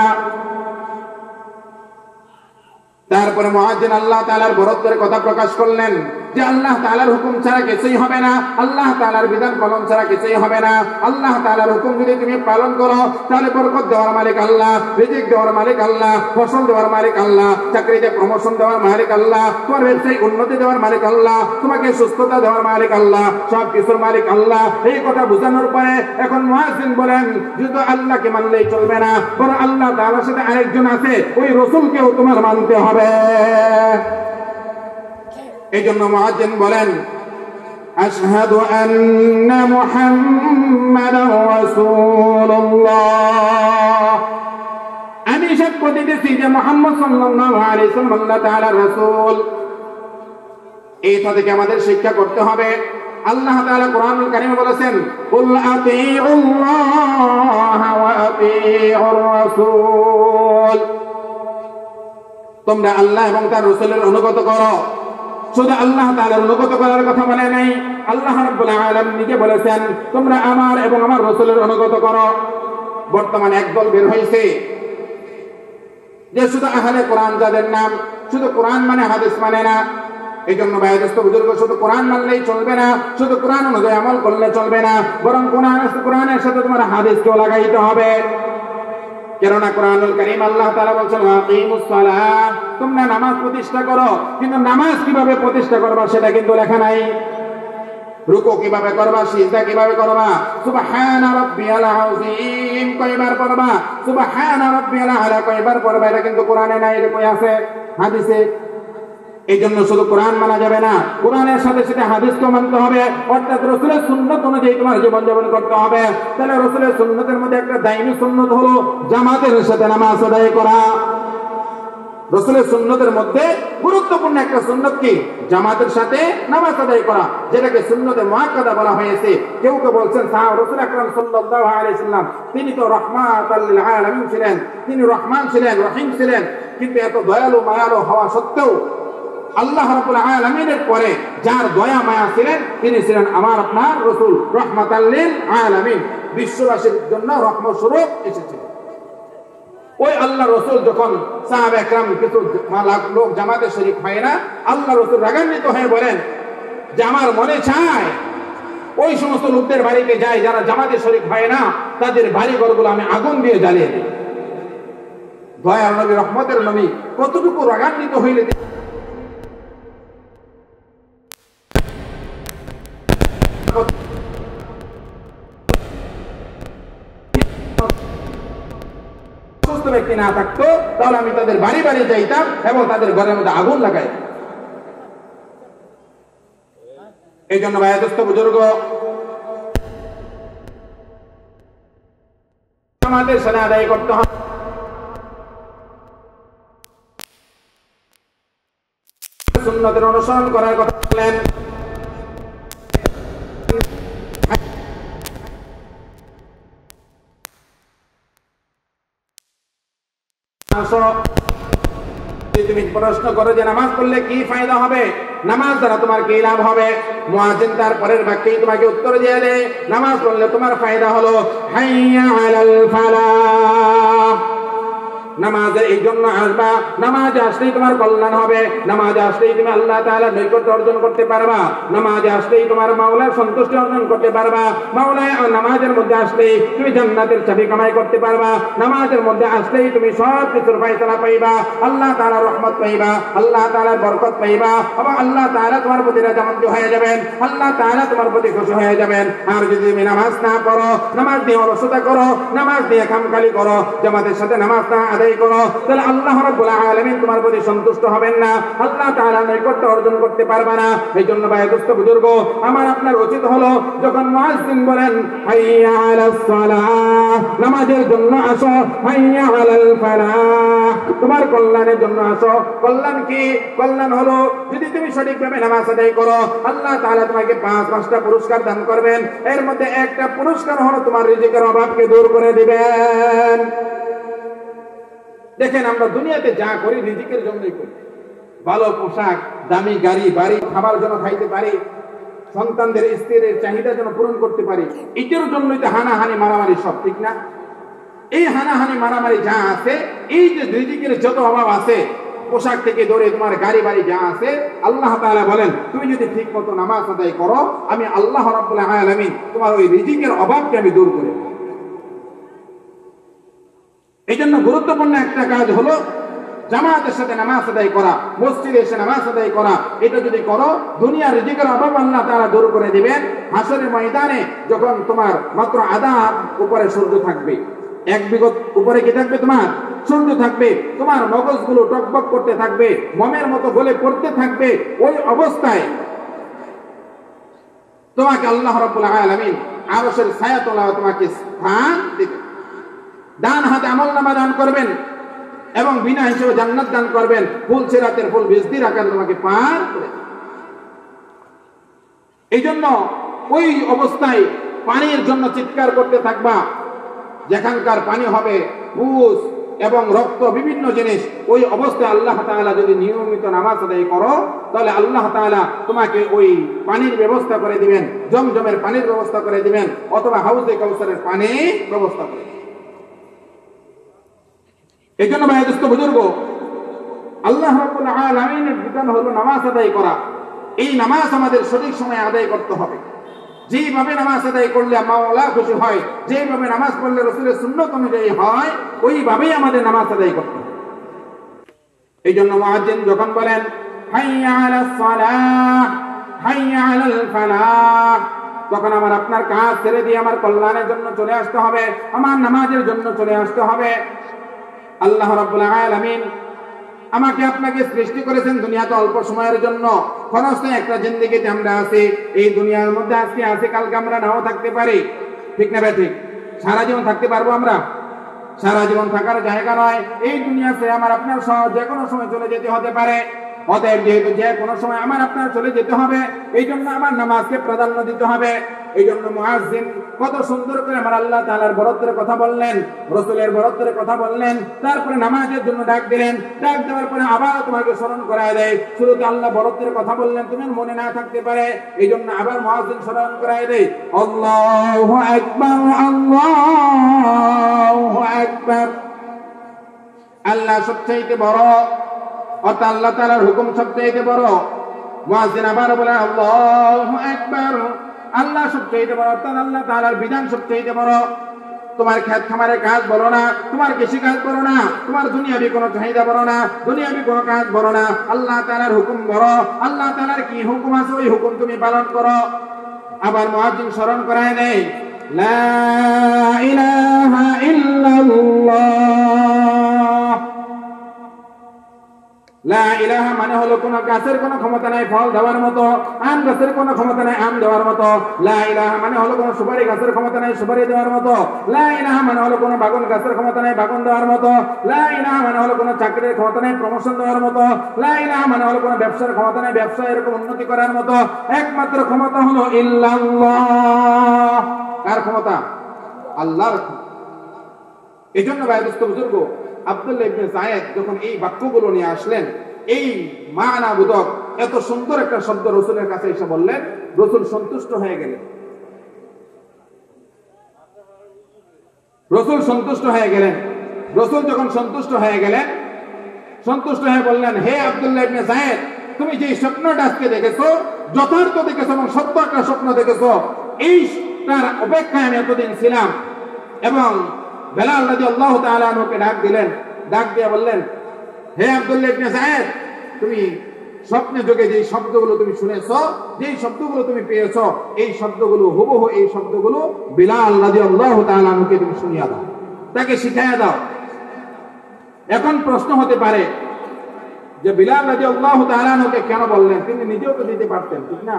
তারপরে মুয়াজ্জিন আল্লাহ তাআলার বরত্বের কথা প্রকাশ করলেন, যে আল্লাহ তাআলার হুকুম ছাড়া কিছুই হবে না, আল্লাহ তাআলার বিধান পালন ছাড়া কিছুই হবে না। আল্লাহ তাআলার হুকুম যদি তুমি পালন করো তাহলে বরকত দেওয়ার মালিক আল্লাহ, রিজিক দেওয়ার মালিক আল্লাহ, ফসল দেওয়ার মালিক আল্লাহ, চাকরিতে প্রমোশন দেওয়ার মালিক আল্লাহ, তোমার ব্যবসায়িক উন্নতি দেওয়ার মালিক আল্লাহ, তোমাকে সুস্থতা দেওয়ার মালিক আল্লাহ, সব কিছুর মালিক আল্লাহ। এই কথা বোঝানোর পরে এখন মুয়াজ্জিন বলেন শুধু আল্লাহকে মানলেই চলবে না, বরং আল্লাহ তাআলার সাথে আরেকজন আছে, ওই রাসূলকেও তোমার মানতে হবে। এই জন্য মুয়াজ্জিন বলেন আশহাদু আন্না মুহাম্মাদার রাসূলুল্লাহ, আমি সাক্ষ্য দিতেছি যে মুহাম্মদ সাল্লাল্লাহু আলাইহি ওয়াসাল্লাম আল্লাহ তাআলার রাসূল। এটা থেকে আমাদের শিক্ষা করতে হবে। আল্লাহ তাআলা কোরআনুল কারীমে বলেছেন কুল আতিউল্লাহ ওয়া আতিউর রাসূল, তোমরা আল্লাহ এবং তার রাসূলের অনুগত করো। শুধু আল্লাহ তাআলার অনুগত করার কথা বলে নাই, আল্লাহ রাব্বুল আলামিন নিজে বলেছেন তোমরা আমার এবং আমার রাসূলের অনুগত করো। বর্তমানে একদল বের হয়েছে যে শুধু আহলে কোরআন, যাদের নাম শুধু কোরআন মানে হাদিস মানে না। এই জন্য ভাইদস্ত বুজুর্গ শুধু কোরআন মানলেই চলবে না, শুধু কোরআন অনুযায়ী আমল করলে চলবে না, বরং কোরআনের সাথে তোমার হাদিসকেও লাগাইতে হবে। কেননা কোরআনুল কারীম আল্লাহ তাআলা বলেছেন আকিমুস সালাহ, তোমরা নামাজ প্রতিষ্ঠা করো, কিন্তু নামাজ কিভাবে প্রতিষ্ঠা করবা সেটা কিন্তু লেখা নাই। রুকু কিভাবে করবা, সিজদা কিভাবে করবা, সুবহানা রাব্বিয়াল আযীম কয়বার পড়বা, সুবহানা রাব্বিয়াল আলা কয়বার পড়বা, এটা কিন্তু কোরআনে নাই, এটা কই আছে? হাদিসে। এই জন্য শুধু কোরআন মানা যাবে না, কোরআনের সাথে সাথে হাদিসকে মানতে হবে, অর্থাৎ রাসূলের সুন্নাত অনুযায়ী তোমার জীবন যাপন করতে হবে। তাহলে রাসূলের সুন্নাতের মধ্যে একটা দায়ী সুন্নাত হলো জামাতের সাথে নামাজ আদায় করা। রাসূলের সুন্নাতের মধ্যে গুরুত্বপূর্ণ একটা সুন্নাত কি? জামাতের সাথে নামাজ আদায় করা, যেটাকে সুন্নতে মুআক্কাদা বলা হয়েছে। কেউ কেউ বলছেন রাসূল আকরাম সাল্লাল্লাহু আলাইহি ওয়াসাল্লাম তিনি তো রাহমাতাল লিল আলামিন ছিলেন, তিনি রহমান ছিলেন, রহিম ছিলেন, কিন্তু এত দয়ালু মায়ালু হওয়া সত্ত্বেও আল্লাহ রাব্বুল আলামিনের পরে যার দয়া মায়া ছিলেন তিনি ছিলেন আমার আপনার রাসূল, রাহমাতাল লিল আলামিন, বিশ্ববাসীর জন্য রহমত স্বরূপ এসেছিলেন। ওই আল্লাহ রাসূল যখন সাহাবা একরাম কিছু লোক জামাতে শরীক হয় না, আল্লাহ রাসূল রাগান্বিত হয়ে বলেন যে আমার মনে চায় ওই সমস্ত লোকদের বাড়িতে যাই যারা জামাতে শরীক হয় না, তাদের বাড়ি ঘরগুলো আমি আগুন দিয়ে জ্বালিয়ে দিই। দয়ার নবী, রহমতের নবী কতটুকু রাগান্বিত হইলে ব্যক্তি না থাকতো, তাহলে আমি তাদের বাড়ি বাড়ি যাইতাম এবং তাদের ঘরের মধ্যে আগুন লাগাই। এই জন্য ভাইদস্ত বুজুর্গ আমাদের সাথে আদায় করতে হবে। সুন্নতের অনুসরণ করার কথা বলেন। তুমি প্রশ্ন করো যে নামাজ পড়লে কি ফায়দা হবে, নামাজ দ্বারা তোমার কি লাভ হবে, মুয়াজ্জিন তার পরের বাক্যেই তোমাকে উত্তর দিয়ে দেয় নামাজ পড়লে তোমার ফায়দা হলো হাইয়া আলাল ফালাহ। নামাজে এই জন্য আসবা, নামাজে আসলেই তোমার কল্যাণ হবে, নামাজে আসলেই তুমি আল্লাহ তাআলার নৈকট্য অর্জন করতে পারবা, নামাজে আসলেই তোমার মাওলার সন্তুষ্টি অর্জন করতে পারবা, মাওলায় নামাজের মধ্যে আসলেই তুমি জান্নাতের চাবি কামাই করতে পারবা, নামাজের মধ্যে আসলেই তুমি সব কিছুর ফয়সালা পাইবা, আল্লাহ তাআলার রহমত পাইবা, আল্লাহ তাআলার বরকত পাইবা, এবং আল্লাহ তাআলা তোমার প্রতি রাজামন্দি হয়ে যাবেন, আল্লাহ তাআলা তোমার প্রতি খুশি হয়ে যাবেন। আর যদি তুমি নামাজ না পড়ো, নামাজ দিয়ে অলসতা করো, নামাজ দিয়ে খামখালি করো, জামাতের সাথে নামাজ না আদায় করো, তাহলে আল্লাহ রাব্বুল আলামিন তোমার প্রতি সন্তুষ্ট হবেন না, আল্লাহ তাআলা নৈকট্য অর্জন করতে পারবে না। এই জন্য ভাই দোস্ত বুজুর্গ আমার আপনার উচিত হলো যখন মুয়াজ্জিন বলেন হাইয়া আলাস সালাহ, নামাজের জন্য আসো, হাইয়া আলাল ফালাহ, তোমার কল্যাণের জন্য আসো। কল্যাণ কি? কল্যাণ হলো যদি তুমি সঠিকভাবে নামাজ আদায় করো, আল্লাহ তাআলা তোমাকে 5টা পুরস্কার দান করবেন। এর মধ্যে একটা পুরস্কার হলো তোমার রিজিকের অভাবকে দূর করে দিবেন। দেখেন আমরা দুনিয়াতে যা করি রিজিকের জন্যই করি, ভালো পোশাক, দামি গাড়ি বাড়ি, খাবার জন্য খাইতে পারি, সন্তানদের স্ত্রীর চাহিদা যেন পূরণ করতে পারি, এটার জন্যই তো হানাহানি মারামারি সব, ঠিক না? এই হানাহানি মারামারি যা আছে, এই যে রিজিকের যত অভাব আছে, পোশাক থেকে ধরে তোমার গাড়ি বাড়ি যা আছে, আল্লাহ তাআলা বলেন তুমি যদি ঠিক মতো নামাজ আদায় করো, আমি আল্লাহ রাব্বুল আলামিন তোমার ওই রিজিকের অভাবকে আমি দূর করে দেব। এই জন্য গুরুত্বপূর্ণ একটা কাজ হলো জামাতের সাথে নামাজ আদায় করা, মসজিদে এসে নামাজ আদায় করা। এটা যদি করো, দুনিয়ার রিজিকের অভাব আল্লাহ তাআলা দূর করে দিবেন। হাসরের ময়দানে যখন তোমার মাত্র আধা উপরে সূর্য থাকবে, এক বিগত উপরে কি থাকবে, তোমার সূর্য থাকবে, তোমার মগজগুলো টকবক করতে থাকবে, মোমের মতো গলে পড়তে থাকবে, ওই অবস্থায় তোমাকে আল্লাহ রাব্বুল আলামিন আরশের ছায়াতলায় তোমাকে স্থান দিবেন। ডান হাতে আমলনামা দান করবেন এবং বিনা হিসেবে জান্নাত দান করবেন। ফুল সিরাতের ফুল বিজদির আকারে তোমাকে পার করে। এই জন্য ওই অবস্থায় পানির জন্য চিৎকার করতে থাকবা। যেখানকার পানি হবে পুষ এবং রক্ত, বিভিন্ন জিনিস, ওই অবস্থায় আল্লাহ তাআলা যদি নিয়মিত নামাজ আদায় করো, তাহলে আল্লাহ তাআলা তোমাকে ওই পানির ব্যবস্থা করে দিবেন, জমজমের পানির ব্যবস্থা করে দিবেন, অথবা হাউজে কাউসারের পানির ব্যবস্থা করে দিবেন। এই জন্য ভাই দোস্ত বুজুর্গ, আল্লাহ রাব্বুল আলামিনের বিধান হলো নামাজ আদায় করা। এই নামাজ আমাদের সঠিক সময়ে আদায় করতে হবে। যেভাবে নামাজ আদায় করলে মাওলা খুশি হয়, যেভাবে নামাজ পড়লে রাসূলের সুন্নাত অনুযায়ী হয়, ওইভাবেই আমাদের নামাজ আদায় করতে হবে। এই জন্য মুয়াজ্জিন যখন বলেন হাইয়া আলাস সালাহ হাইয়া আলাল ফালাহ, তখন আমার আপনার কাজ ছেড়ে দিয়ে আমার কল্যাণের জন্য চলে আসতে হবে, আমার নামাজের জন্য চলে আসতে হবে। আল্লাহ রাব্বুল আলামিন আমাকে আপনাকে সৃষ্টি করেছেন দুনিয়াতে অল্প সময়ের জন্য। ক্ষণস্থায়ী একটা জিন্দেগিতে আমরা আছি। এই দুনিয়ার মধ্যে আজকে আছি, কালকে আমরা নাও থাকতে পারি, ঠিক না ঠিক? সারা জীবন থাকতে পারবো আমরা? সারা জীবন থাকার জায়গা নয়। এই দুনিয়াতে আমার আপনার যে কোনো সময় চলে যেতে হতে পারে। অতএব যেহেতু যে কোনো সময় আমার আপনার চলে যেতে হবে, এই জন্য আমার নামাজকে প্রাধান্য দিতে হবে। এই জন্য মুয়াজ্জিন কত সুন্দর করে আমার আল্লাহ তাআলার বরত্বের কথা বললেন, রাসূলের বরত্বের কথা বললেন, তারপরে নামাজের জন্য ডাক দিলেন। ডাক দেওয়ার পরে আবার তোমাকে স্মরণ করায় দেয়। শুরুতে আল্লাহ বরত্বের কথা বললেন, তুমি মনে না থাকতে পারে, এই জন্য আবার মুয়াজ্জিন স্মরণ করায় দেয়, আল্লাহু আকবার আল্লাহু আকবার। আল্লাহ সবচেয়ে বড়, অর্থাৎ আল্লাহ তাআলার হুকুম সবচেয়ে বড়। মুয়াজ্জিন আবার বলে আল্লাহু আকবার, আল্লাহ সবচেয়ে বড়, অর্থাৎ আল্লাহ তাআলার বিধান সবচেয়ে বড়। তোমার খেত খামারের কাজ বড় না, তোমার কৃষি কাজ বড় না, তোমার দুনিয়াবি কোনো চাহিদা বড় না, দুনিয়াবি কোনো কাজ বড় না। আল্লাহ তাআলার হুকুম বড়। আল্লাহ তাআলার কি হুকুম আছে ওই হুকুম তুমি পালন করো। আবার মুয়াজ্জিন স্মরণ করায় দেয়, লা ইলাহা ইল্লাল্লাহ। লা ইলাহা মানে হলো কোন গাছের কোনো ক্ষমতা নাই ফল দেওয়ার মতো, আম গাছের কোনো ক্ষমতা নাই আম দেওয়ার মতো। লা ইলাহা মানে হলো কোন সুপারি গাছের ক্ষমতা নাই সুপারি দেওয়ার মতো। লা ইলাহা মানে হলো কোন বাগান গাছের ক্ষমতা নাই বাগান দেওয়ার মতো। লা ইলাহা মানে হলো কোন চাকরির ক্ষমতা নাই প্রমোশন দেওয়ার মতো। লা ইলাহা মানে হলো কোন ব্যবসার ক্ষমতা নাই ব্যবসা এরকম উন্নতি করার মতো। একমাত্র ক্ষমতা হলো ইল্লাল্লাহ। কার ক্ষমতা? আল্লাহর। এজন্য ভাই দোস্ত বুজুর্গ, আব্দুল্লাহ ইবনে যায়েদ যখন এই বাক্যগুলো নিয়ে আসলেন, এই মানাবোধক এত সুন্দর একটা শব্দ রাসূলের কাছে এসে বললেন, রাসূল সন্তুষ্ট হয়ে গেলেন। রাসূল সন্তুষ্ট হয়ে গেলেন। রাসূল যখন সন্তুষ্ট হয়ে গেলেন, সন্তুষ্ট হয়ে বললেন, হে আব্দুল্লাহ ইবনে যায়েদ, তুমি যে স্বপ্নটা আজকে দেখেছো যথার্থ দেখেছো এবং সত্য একটা স্বপ্ন দেখেছো, এইটার অপেক্ষায় আমি এতদিন ছিলাম। এবং বেলাল রাদিয়াল্লাহু তাআলা আনহুকে ডাক দিলেন, ডাক দিয়ে বললেন, হে আব্দুল্লাহ ইবনে যায়েদ, তুমি স্বপ্নে যোগে যে শব্দগুলো তুমি শুনেছো, যে শব্দগুলো তুমি পেয়েছো, এই শব্দগুলো হুবহু এই শব্দগুলো বেলাল রাদিয়াল্লাহু তাআলা আনহুকে তুমি শুনিয়ে দাও, তাকে শিখাইয়া দাও। এখন প্রশ্ন হতে পারে যে বেলাল রাদিয়াল্লাহু তাআলা আনহুকে কেন বললেন? তিনি নিজেও তো দিতে পারতেন, ঠিক না?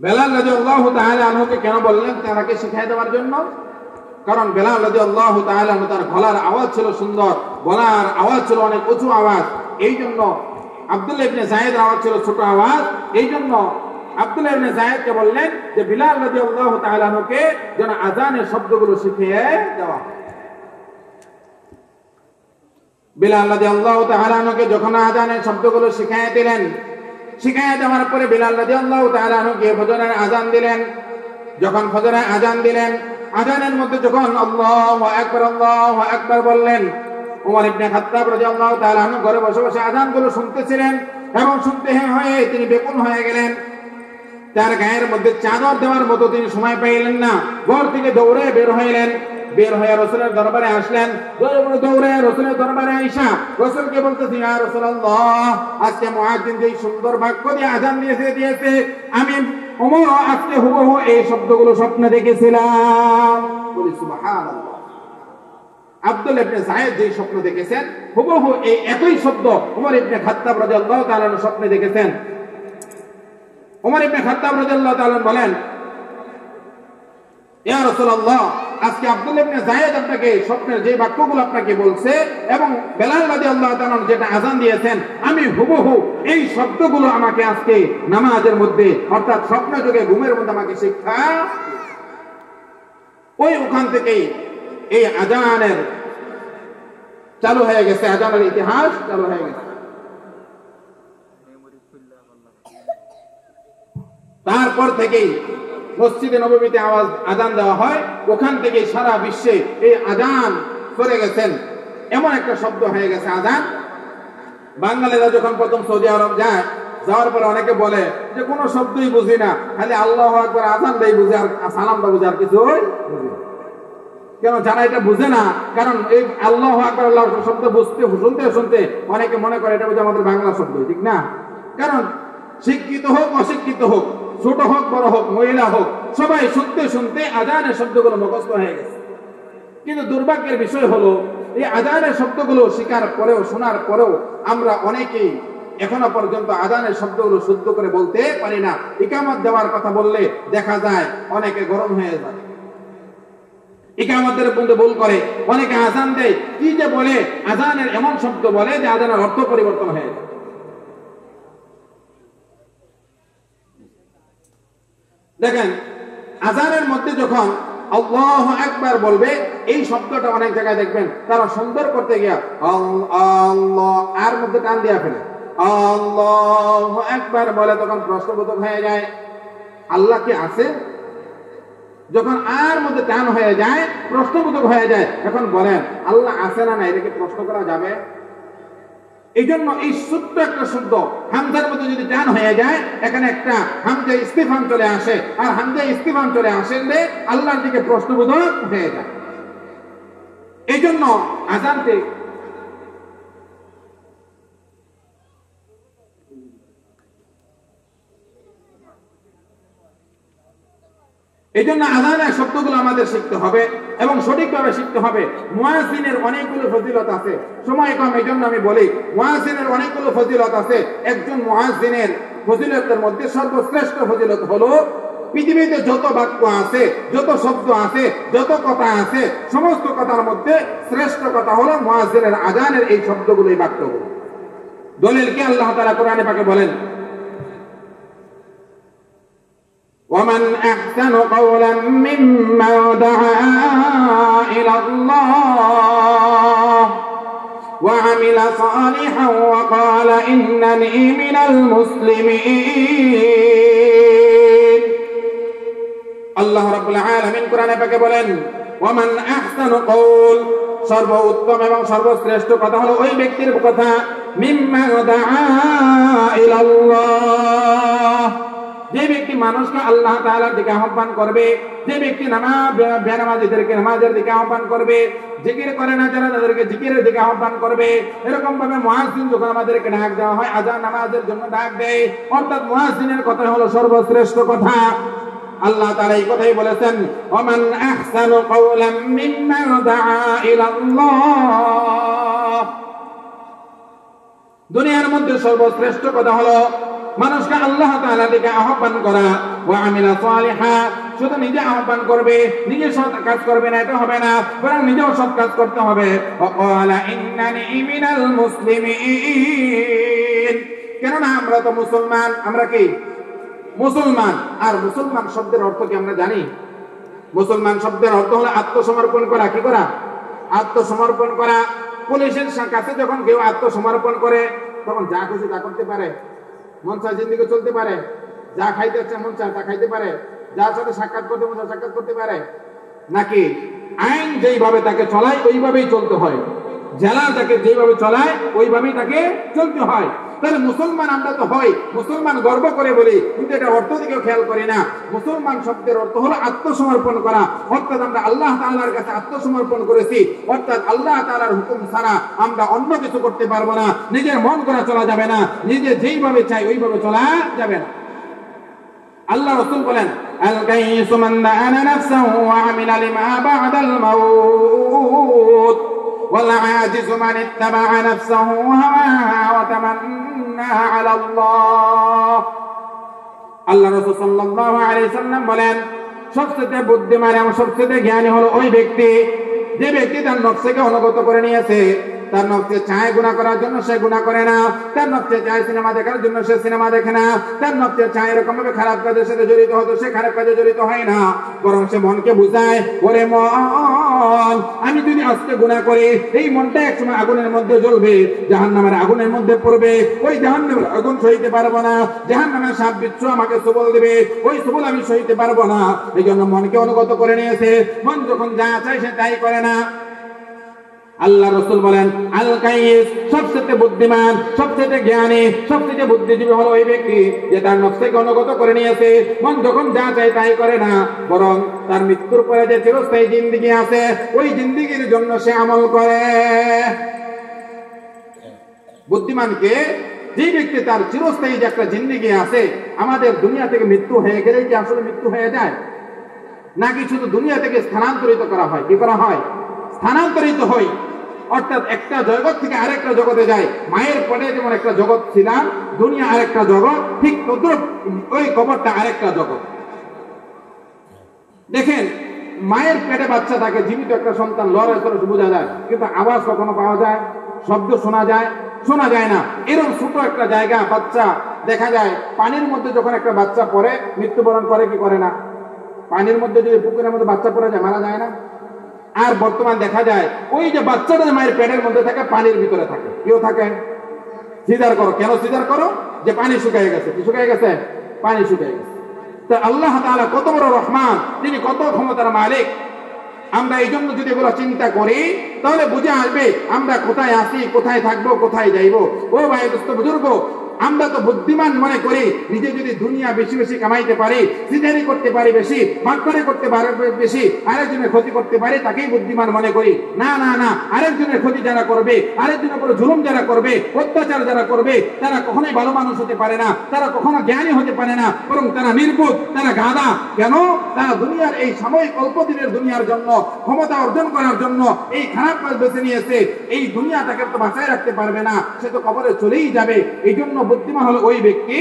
বেলাল রাদিয়াল্লাহু তাআলা আনহুকে কেন বললেন? তাকে শিখিয়ে দেওয়ার জন্য। কারণ বেলাল রাদিয়াল্লাহু তাআলা আনহু তার গলার আওয়াজ ছিল সুন্দর, গলার আওয়াজ ছিল অনেক উঁচু আওয়াজ। এই জন্য আব্দুল্লাহ ইবনে যায়েদের আওয়াজ ছিল ছোট আওয়াজ। এই জন্য আব্দুল্লাহ ইবনে যায়েদকে বললেন যে বিলাল রাদিয়াল্লাহু তাআলা আনহুকে যেন আযানের শব্দগুলো শিখিয়ে দেওয়া। বিলাল রাদিয়াল্লাহু তাআলা আনহুকে যখন আযানের শব্দগুলো শিখিয়ে দিলেন, শিখিয়ে দেওয়ার পরে বিলাল রাদিয়াল্লাহু তাআলা আনহুকে ফজরের আযান দিলেন। যখন ফজরের আযান দিলেন, আযানের মধ্যে যখন আল্লাহু আকবার বললেন, ওমর ইবনে খাত্তাব রাদিয়াল্লাহু তাআলা আনহু ঘরে বসে বসে আযানগুলো শুনতেছিলেন এবং শুনতে হয়ে তিনি বেকুল হয়ে গেলেন। তার গায়ের মধ্যে চাদর দেওয়ার মতো তিনি সময় পাইলেন না। ঘর থেকে দৌড়ে বের হইলেন, বের হয়ে রাসূলের দরবারে আসলেন। দৌড়ে রাসূলের দরবারে আইসা রাসূলকে বলতেছি, ইয়া রাসূলুল্লাহ, আজকে মুয়াজ্জিন যে সুন্দর বাক্য দিয়ে আযান দিয়েছে আমি ওমর আজকে হুবহু এই শব্দগুলো স্বপ্নে দেখেছিলাম। বলি সুবহানাল্লাহ। আব্দুল্লাহ ইবনে যায়েদ যে স্বপ্ন দেখেছেন হুবহু এই একই শব্দ ওমর ইবনে খাত্তাব রাদিয়াল্লাহু তাআলা স্বপ্নে দেখেছেন। ওমর ইবনে খাত্তাব রাদিয়াল্লাহু তাআলা বলেন, ইয়া রাসূলুল্লাহ, আজকে আব্দুল্লাহ ইবনে যায়েদ আপনাকে স্বপ্নের যে বাক্যগুলো আপনাকে বলছে এবং বেলাল রাদিয়াল্লাহু তাআলা যেটা আযান দিয়েছেন আমি হুবহু এই শব্দগুলো আমাকে আজকে নামাজের মধ্যে অর্থাৎ স্বপ্ন যোগে ঘুমের মধ্যে আমাকে শিক্ষা। ওখান থেকেই এই আযানের চালু হয়ে গেছে, আযানের ইতিহাস চালু হয়ে গেছে। তারপর থেকেই মসজিদে নববীতে আযান দেওয়া হয়, ওখান থেকে সারা বিশ্বে এই আযান করে গেছেন। এমন একটা শব্দ হয়ে গেছে আযান। বাঙালিরা যখন প্রথম সৌদি আরব যায়, যাওয়ার পরে অনেকে বলে যে কোনো শব্দই বুঝি না, খালি আল্লাহু আকবার আযানটাই বুঝি আর সালামটা বুঝি আর কিছুই বুঝি না। কেন? যারা এটা বুঝে না, কারণ এই আল্লাহু আকবার আল্লাহ শব্দ শুনতে শুনতে অনেকে মনে করে এটা বুঝি আমাদের বাংলা শব্দ, ঠিক না? কারণ শিক্ষিত হোক অশিক্ষিত হোক, ছোট হোক বড় হোক, মহিলা হোক, সবাই শুনতে শুনতে আযানের শব্দগুলো মুখস্থ হয়ে গেছে। কিন্তু দুর্ভাগ্যের বিষয় হলো এই আযানের শব্দগুলো শিকার পরেও শোনার পরেও আমরা অনেকেই এখনো পর্যন্ত আযানের শব্দগুলো শুদ্ধ করে বলতে পারি না। ইকামত দেওয়ার কথা বললে দেখা যায় অনেকে গরম হয়ে যায়, ইকামতের মধ্যে ভুল করে, অনেকে আযান দেয় কি যে বলে, আযানের এমন শব্দ বলে যে আযানের অর্থ পরিবর্তন হয়ে যায়। দেখেন, আযানের মধ্যে যখন আল্লাহু আকবার বলবে এই শব্দটা অনেক জায়গায় দেখবেন তারা সুন্দর করতে গিয়া আল্লাহ আর মধ্যে টান দিয়া ফেলে, আল্লাহু আকবার বলে তখন প্রশ্নবোধক হয়ে যায় আল্লাহ কি আছে? যখন আর মধ্যে টান হয়ে যায় প্রশ্নবোধক হয়ে যায়। এখন বলেন আল্লাহ আছে না নাই, এটাকে প্রশ্ন করা যাবে? এই জন্য এই ছোট্ট একটা শব্দ হামজার মধ্যে যদি টান হয়ে যায়, এখানে একটা হামজা ইস্তিফাম চলে আসে, আর হামজা ইস্তিফাম চলে আসলে আল্লাহর দিকে প্রশ্নবোধক হয়ে যায়। এই জন্য আযানকে আযানের শব্দগুলো আমাদের শিখতে হবে এবং সঠিকভাবে শিখতে হবে। মুয়াজ্জিনের অনেকগুলো ফজিলত আছে, সময় কম এই জন্য আমি বলি মুয়াজ্জিনের অনেকগুলো ফজিলত আছে। একজন মুয়াজ্জিনের ফজিলতের মধ্যে সর্বশ্রেষ্ঠ ফজিলত হলো পৃথিবীতে যত বাক্য আছে, যত শব্দ আছে, যত কথা আছে, সমস্ত কথার মধ্যে শ্রেষ্ঠ কথা হলো মুয়াজ্জিনের আযানের এই শব্দগুলো, এই বাক্যগুলো। দলিল কি? আল্লাহ তাআলা কোরআনে পাকে বলেন, ومن أحسن قولا ممن دعا إلى الله وعمل صالحا وقال إنني من المسلمين। আল্লাহ রাব্বুল আলামিন কোরআনে পাকে বলেন, ওয়ামান আহসানু কওল, সর্বোত্তম এবং সর্বশ্রেষ্ঠ কথা হলো ওই ব্যক্তির কথা, মিম্মা দাআ ইলাল্লাহ, যে ব্যক্তি মানুষকে আল্লাহ তাআলার দিকে আহ্বান করবে, যে ব্যক্তি বেনামাজীদেরকে নামাজের দিকে আহ্বান করবে, জিকির করে না যারা তাদেরকে জিকিরের দিকে আহ্বান করবে। এরকম ভাবে মুয়াজ্জিন যখন আমাদেরকে ডাক দেওয়া হয়, আযান নামাজের জন্য ডাক দেয়, অর্থাৎ মুয়াজ্জিনের কথা হলো সর্বশ্রেষ্ঠ কথা। আল্লাহ তাআলা এই কথাই বলেছেন, ওমান আহসানু কাওলাম মিম্মান দাআ ইলাল্লাহ। দুনিয়ার মধ্যে সর্বশ্রেষ্ঠ কথা হলো মানুষকে আল্লাহ তাআলার দিকে আহ্বান করা। ওয়া আমিলা সালিহা, শুধু নিজে আহ্বান করবে, নিজে সৎ কাজ করবে না, এটা হবে না, বরং নিজেও সৎ কাজ করতে হবে। ওয়া ক্বালা ইন্নানি মিনাল মুসলিমিন, কেননা আমরা তো মুসলমান। আমরা কি? মুসলমান। আর মুসলমান শব্দের অর্থ কি আমরা জানি? মুসলমান শব্দের অর্থ হলো আত্মসমর্পণ করা। কি করা? আত্মসমর্পণ করা। পুলিশের কাছে যখন কেউ আত্মসমর্পণ করে তখন যা খুশি তা করতে পারে, মন চায় জিন্দিগি চলতে পারে, যা খাইতে ইচ্ছা মন চায় তা খাইতে পারে, যার সাথে সাক্ষাৎ করতে মন চায় সাক্ষাৎ করতে পারে, নাকি আইন যেইভাবে তাকে চলায় ওইভাবেই চলতে হয়, জেলা তাকে যেইভাবে চলায় ওইভাবেই তাকে চলতে হয়? তাহলে মুসলমান আমরা তো হই, মুসলমান গর্ব করে বলি, কিন্তু এটা অর্থ দিকেও খেয়াল করি না। মুসলমান শব্দের অর্থ হলো আত্মসমর্পণ করা, অর্থাৎ আমরা আল্লাহ তাআলার কাছে আত্মসমর্পণ করেছি, অর্থাৎ আল্লাহ তাআলার হুকুম ছাড়া আমরা অন্য কিছু করতে পারবো না, নিজের মন করা চলা যাবে না, নিজে যেইভাবে চাই ওইভাবে চলা যাবে না। আল্লাহ রাসূল বলেন, আল কাইসু মান দাআনা নাফসাহু ওয়া আমিলা লিমা বা'দাল মাউত ওয়াল আজিজু মান ইত্তাবা'a নাফসাহু হাওয়াহা ওয়া তামান্না 'আলা আল্লাহ। আল্লাহ রাসূল সাল্লাল্লাহু আলাইহি সাল্লাম বলেন, সবচেয়ে বুদ্ধিমান এবং সবচেয়ে জ্ঞানী হলো ওই ব্যক্তি যে ব্যক্তি তার নফসকে অনুগত করে নিয়েছে। তার নফসে চায় গুনাহ করার জন্য সে গুনাহ করে না, তার নফসে চায় সিনেমা দেখার জন্য সে সিনেমা দেখে না, তার নফসে চায় এরকম ভাবে খারাপ কাজের সাথে জড়িত হতো সে খারাপ কাজে জড়িত হয় না, বরং সে মনকে বুঝায়, ওরে মন, আমি যদি আজকে গুনাহ করি এই মনটা একসময় আগুনের মধ্যে জ্বলবে, জাহান্নামের আগুনের মধ্যে পড়বে, ওই জাহান্নামের আগুন সইতে পারবো না, জাহান্নামের সাপ বিচ্ছু আমাকে সবল দেবে, ওই সবল আমি সইতে পারবো না। এই জন্য মনকে অনুগত করে নিয়েছে, মন যখন যা চায় সে তাই করে না। আল্লাহ রাসূল বলেন, আল কাইস, সবচেয়ে বুদ্ধিমান, সবচেয়ে জ্ঞানী, সবচেয়ে বুদ্ধিজীবী হলো ওই ব্যক্তি যে তার নফসকে অনুগত করে নিয়েছে, মন যখন যা চায় তাই করে না, বরং তার মৃত্যুর পরে যে চিরস্থায়ী জিন্দেগি আছে ওই জিন্দেগির জন্য সে আমল করে। বুদ্ধিমানকে যে ব্যক্তি তার চিরস্থায়ী যে একটা জিন্দেগি আছে, আমাদের দুনিয়া থেকে মৃত্যু হয়ে গেলেই কি আসলে মৃত্যু হয়ে যায়, নাকি শুধু দুনিয়া থেকে স্থানান্তরিত করা হয়? কি করা হয়? স্থানান্তরিত হয়, অর্থাৎ একটা জগৎ থেকে আরেকটা জগতে যায়। মায়ের পেটে যেমন একটা জগৎ ছিলাম, দুনিয়া আরেকটা জগৎ, ঠিক তদ্রুপ ওই কবরটা আরেকটা জগৎ। দেখেন, মায়ের পেটে বাচ্চা থাকে, জীবিত একটা সন্তান, লড়াই করে বোঝা যায়, কিন্তু আওয়াজ কখনো পাওয়া যায়, শব্দ শোনা যায়? শোনা যায় না। এরকম ছোট একটা জায়গা, বাচ্চা দেখা যায় পানির মধ্যে যখন একটা বাচ্চা পড়ে মৃত্যুবরণ করে কি করে না? পানির মধ্যে যদি পুকুরের মধ্যে বাচ্চা পড়ে যায় মারা যায় না? আর বর্তমান দেখা যায় ওই যে বাচ্চাটা মায়ের পেটের মধ্যে থাকে পানির ভিতরে থাকে, কেউ থাকে? সিজার করো, কেন সিজার করো? যে পানি শুকিয়ে গেছে। কি শুকিয়ে গেছে? পানি শুকিয়ে গেছে। তো আল্লাহ তাআলা কত বড় রহমান, তিনি কত ক্ষমতার মালিক। আমরা এই জন্য যদি এগুলো চিন্তা করি তাহলে বুঝে আসবে আমরা কোথায় আছি, কোথায় থাকবো, কোথায় যাইবো। ও ভাই দোস্ত বুজুর্গ, আমরা তো বুদ্ধিমান মনে করি নিজে যদি দুনিয়া বেশি বেশি কামাইতে পারি, সিজারি করতে পারি বেশি, মাতবারি করতে পারি বেশি, আরেকজনের ক্ষতি করতে পারি তাকেই বুদ্ধিমান মনে করি। না না না, আরেকজনের ক্ষতি যারা করবে, আরেকজনের উপর জুলুম যারা করবে, অত্যাচার যারা করবে, তারা কখনোই ভালো মানুষ হতে পারে না, তারা কখনো জ্ঞানী হতে পারে না, বরং তারা নির্বোধ, তারা গাধা। কেন? তারা দুনিয়ার এই সাময়িক অল্প দিনের দুনিয়ার জন্য, ক্ষমতা অর্জন করার জন্য এই খারাপ কাজ বেছে নিয়েছে। এই দুনিয়া তাকে তো বাঁচায় রাখতে পারবে না, সে তো কবরে চলেই যাবে। এই জন্য বুদ্ধিমান হলো ওই ব্যক্তি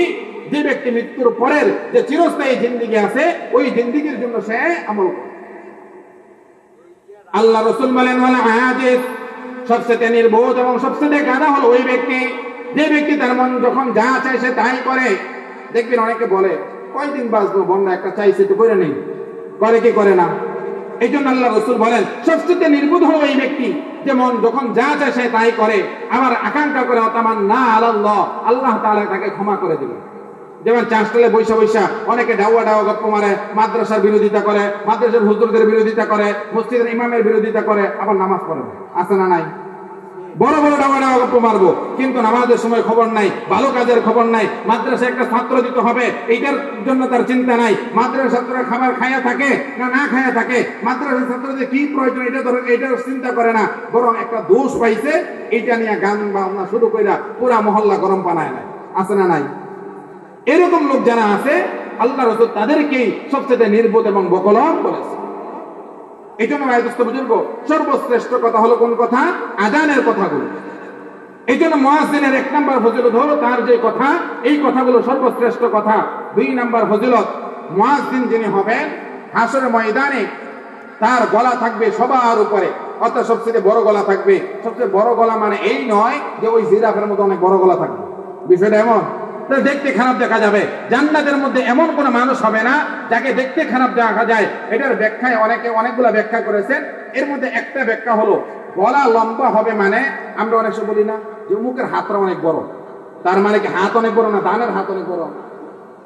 যে ব্যক্তি মৃত্যুর পরের যে চিরস্থায়ী জিন্দেগি আছে ওই জিন্দেগির জন্য সে আমল করে। আল্লাহ রাসূল বলেন, ওয়াল আজিজ, সবচেয়ে নির্বোধ এবং সবচেয়ে গাধা হলো ওই ব্যক্তি যে ব্যক্তি তার মন যখন যা চায় সে তাই করে। দেখবেন অনেকে বলে কয়দিন বাঁচবো, বন্যা একটা চাইছে তো করে নেই, করে কি করে না? এই জন্য আল্লাহ রাসূল বলেন সবচেয়ে নির্বোধ হলো এই ব্যক্তি যে মন যখন যা চায় সে তাই করে, আবার আকাঙ্ক্ষা করে তামান্না আলাল্লাহ, আল্লাহ তাআলা তাকে ক্ষমা করে দিবেন। যেমন চাষতলে বৈশা বৈশা অনেকে ডাওয়া ডাওয়া গপ্প মারে, মাদ্রাসার বিরোধিতা করে, মাদ্রাসার হুজুরদের বিরোধিতা করে, মসজিদের ইমামের বিরোধিতা করে, আবার নামাজ পড়ে না। আছে না নাই? বড় বড় ডাওয়া ডাওয়া গপ্প মারবো, কিন্তু নামাজের সময় খবর নাই, ভালো কাজের খবর নাই, মাদ্রাসায় একটা ছাত্র দিতে হবে এইটার জন্য তার চিন্তা নাই, মাদ্রাসার ছাত্ররা খাবার খায়া থাকে না না খায়া থাকে, মাদ্রাসার ছাত্রদের কি প্রয়োজন এটার চিন্তা করে না, বরং একটা দোষ পাইছে এইটা নিয়ে গান বাজনা শুরু কইরা পুরা মহল্লা গরম পানায় নাই। আছে না নাই? এরকম লোক যারা আছে আল্লাহ রাসূল তাদেরকেই সবচেয়ে নির্বোধ এবং বকলম বলেছে। এই জন্য ভাই দোস্ত বুজুর্গ, সর্বশ্রেষ্ঠ কথা হলো কোন কথা? আযানের কথাগুলো। এই জন্য মুয়াজ্জিনের 1 নাম্বার ফজিলত হলো তার যে কথা, এই কথাগুলো সর্বশ্রেষ্ঠ কথা। 2 নাম্বার ফজিলত, মুয়াজ্জিন যিনি হবেন হাসরের ময়দানে তার গলা থাকবে সবার উপরে, অর্থাৎ সবচেয়ে বড় গলা থাকবে। সবচেয়ে বড় গলা মানে এই নয় যে ওই জিরাফের মতো অনেক বড় গলা থাকবে, বিষয়টা এমন। দেখতে খারাপ দেখা যাবে। জান্নাতের মধ্যে এমন কোন মানুষ হবে না যাকে দেখতে খারাপ দেখা যায়। এটার ব্যাখ্যায় অনেকগুলা ব্যাখ্যা করেছেন। এর মধ্যে একটা ব্যাখ্যা হলো গলা লম্বা হবে মানে আমরা অনেক সময় বলি না যে মুখের হাতটা অনেক বড়, তার মানে কি হাত অনেক বড় না দানের হাত অনেক বড়?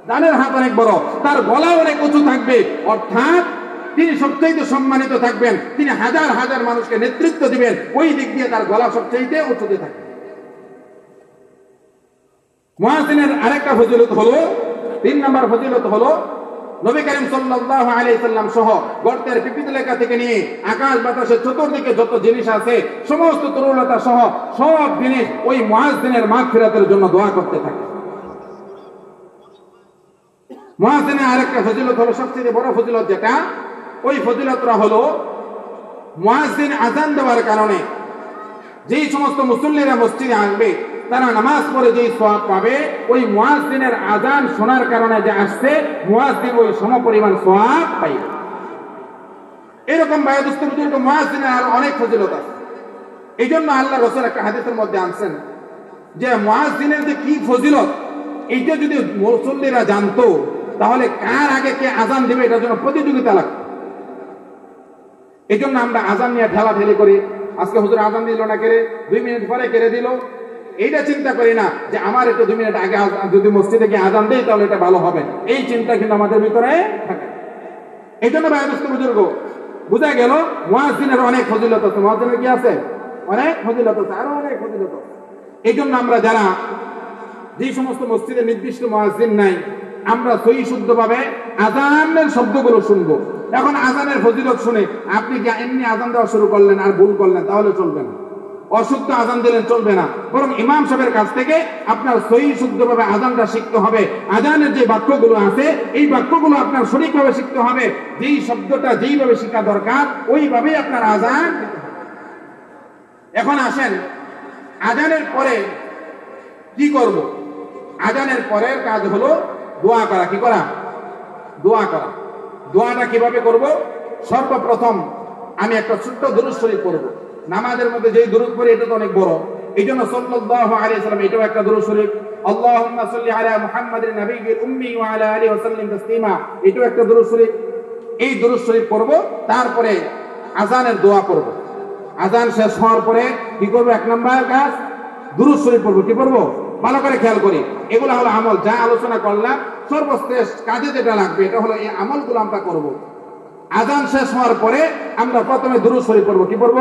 দানের হাত অনেক বড়, তার গলা অনেক উঁচু থাকবে, অর্থাৎ তিনি সবচেয়ে সম্মানিত থাকবেন, তিনি হাজার হাজার মানুষকে নেতৃত্ব দিবেন, ওই দিক দিয়ে তার গলা সবচেয়ে উঁচুতে থাকবে। মুয়াজ্জিনের আরেকটা ফজিলত হলো, 3 নম্বর ফজিলত হলো, নবী করিম সাল্লাল্লাহু আলাইহি সাল্লাম সহ গর্তের পিপিলিকা থেকে নিয়ে আকাশ বাতাসের চতুর্দিকে যত জিনিস আছে সমস্ত তরুলতা সহ সব জিনিস ওই মুয়াজ্জিনের মাগফিরাতের জন্য দোয়া করতে থাকে। মুয়াজ্জিনের আরেকটা ফজিলত হলো, সবচেয়ে বড় ফজিলত যেটা, ওই ফজিলতটা হলো মুয়াজ্জিন আযান দেওয়ার কারণে যেই সমস্ত মুসল্লিরা মসজিদে আসবে তারা নামাজ পড়ে যেই সওয়াব পাবে, ওই মুয়াজ্জিনের আযান শোনার কারণে যে আসছে মুয়াজ্জিন ওই সমপরিমাণ সওয়াব পাইবে। এরকম বায়ুদস্ত বুজুর্গ মুয়াজ্জিনের আর অনেক ফজিলত আছে। এই জন্য আল্লাহ রাসূল একটা হাদিসের মধ্যে আনছেন যে মুয়াজ্জিনের যে কি ফজিলত, এইটা যদি মুসল্লিরা জানতো তাহলে কার আগে কে আযান দিবে এটার জন্য প্রতিযোগিতা লাগতো। এই জন্য আমরা আযান নিয়ে ঠেলাঠেলি করি, আজকে হুজুর আযান দিল না, কেড়ে 2 মিনিট পরে কেড়ে দিল, এইটা চিন্তা করি না যে আমার একটু 2 মিনিট আগে যদি মসজিদে গিয়ে আযান দেই তাহলে এটা ভালো হবে, এই চিন্তা কিন্তু আমাদের ভিতরে থাকে। এই জন্য বায়ুদস্ত বুজুর্গ বুঝা গেল মুয়াজ্জিনের অনেক ফজিলত আছে। মুয়াজ্জিনের কি আছে? অনেক ফজিলত আছে, আরো অনেক ফজিলত আছে। এই জন্য আমরা যারা যে সমস্ত মসজিদে নির্দিষ্ট মুয়াজ্জিন নাই, আমরা সহি শুদ্ধভাবে আযানের শব্দগুলো শুনবো। এখন আযানের ফজিলত শুনে আপনি কি এমনি আযান দেওয়া শুরু করলেন আর ভুল করলেন তাহলে চলবে না, অশুদ্ধ আযান দিলেন চলবে না, বরং ইমাম সাহেবের কাছ থেকে আপনার সহি শুদ্ধভাবে আযানটা শিখতে হবে। আযানের যে বাক্যগুলো আছে এই বাক্যগুলো আপনার সঠিকভাবে শিখতে হবে, যেই শব্দটা যেইভাবে শেখা দরকার ওইভাবেই আপনার আযান। এখন আসেন আযানের পরে কি করব? আযানের পরের কাজ হলো দোয়া করা। কি করা? দোয়া করা। দোয়াটা কিভাবে করব? সর্বপ্রথম আমি একটা ছোট্ট দুরূদ শরীফ পড়ব। নামাজের মধ্যে যেই দুরূদ পড়ি এটা তো অনেক বড়, এই জন্য সাল্লাল্লাহু আলাইহি সাল্লাম এটাও একটা দুরূদ শরীফ। আল্লাহুম্মা সাল্লি আলা মুহাম্মাদিন নাবিয়্যিল উম্মি ওয়া আলা আলিহি ওয়া সাল্লিম তাসলিমা, এটাও একটা দুরূদ শরীফ। এই দুরূদ শরীফ পড়ব, তারপরে আযানের দোয়া করব। আযান শেষ হওয়ার পরে কি করব? 1 নম্বর কাজ দুরূদ শরীফ পড়ব। কি পড়ব? ভালো করে খেয়াল করি, এগুলো হলো আমল। যা আলোচনা করলাম সর্বশ্রেষ্ঠ কাজে যেটা লাগবে এটা হলো এই আমলগুলো আমরা করব। আযান শেষ হওয়ার পরে আমরা প্রথমে দুরূদ শরীফ পড়ব। কি পড়ব?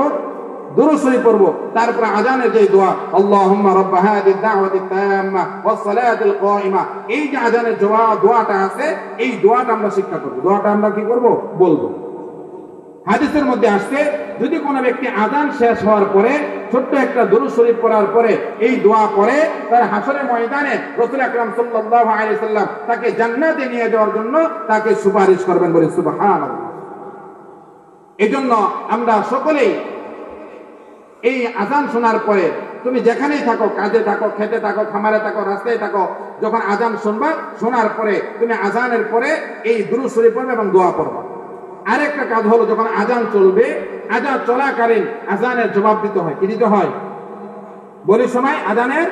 দুরূদ শরীফ পড়ব। তারপরে আযানের যে দোয়া, আল্লাহুম্মা রাব্বা হাযিহি দাওয়াতিত তাম্মা ওয়াস সালাতিল কায়িমা, এই যে আযানের দোয়াটা আছে এই দোয়াটা আমরা শিক্ষা করব। দোয়াটা আমরা কি করব? বলবো। হাদিসের মধ্যে আসছে যদি কোনো ব্যক্তি আযান শেষ হওয়ার পরে ছোট্ট একটা দুরূদ শরীফ পড়ার পরে এই দোয়া পড়ে, তার হাসরের ময়দানে রাসূল আকরাম সাল্লাল্লাহু আলাইহি সাল্লাম তাকে জান্নাতে নিয়ে যাওয়ার জন্য তাকে সুপারিশ করবেন। বলে সুবহানাল্লাহ। এজন্য আমরা সকলেই এই আযান শোনার পরে তুমি যেখানেই থাকো, কাজে থাকো, খেতে থাকো, খামারে থাকো, রাস্তায় থাকো, যখন আযান শুনবা শোনার পরে তুমি আযানের পরে এই দুরূদ শরীফ পড়বে এবং দোয়া পড়বা। আরেকটা কাজ হলো যখন আযান চলবে, আযান চলাকালীন আযানের জবাব দিতে হয়। কি দিতে হয়? বলি সময় আযানের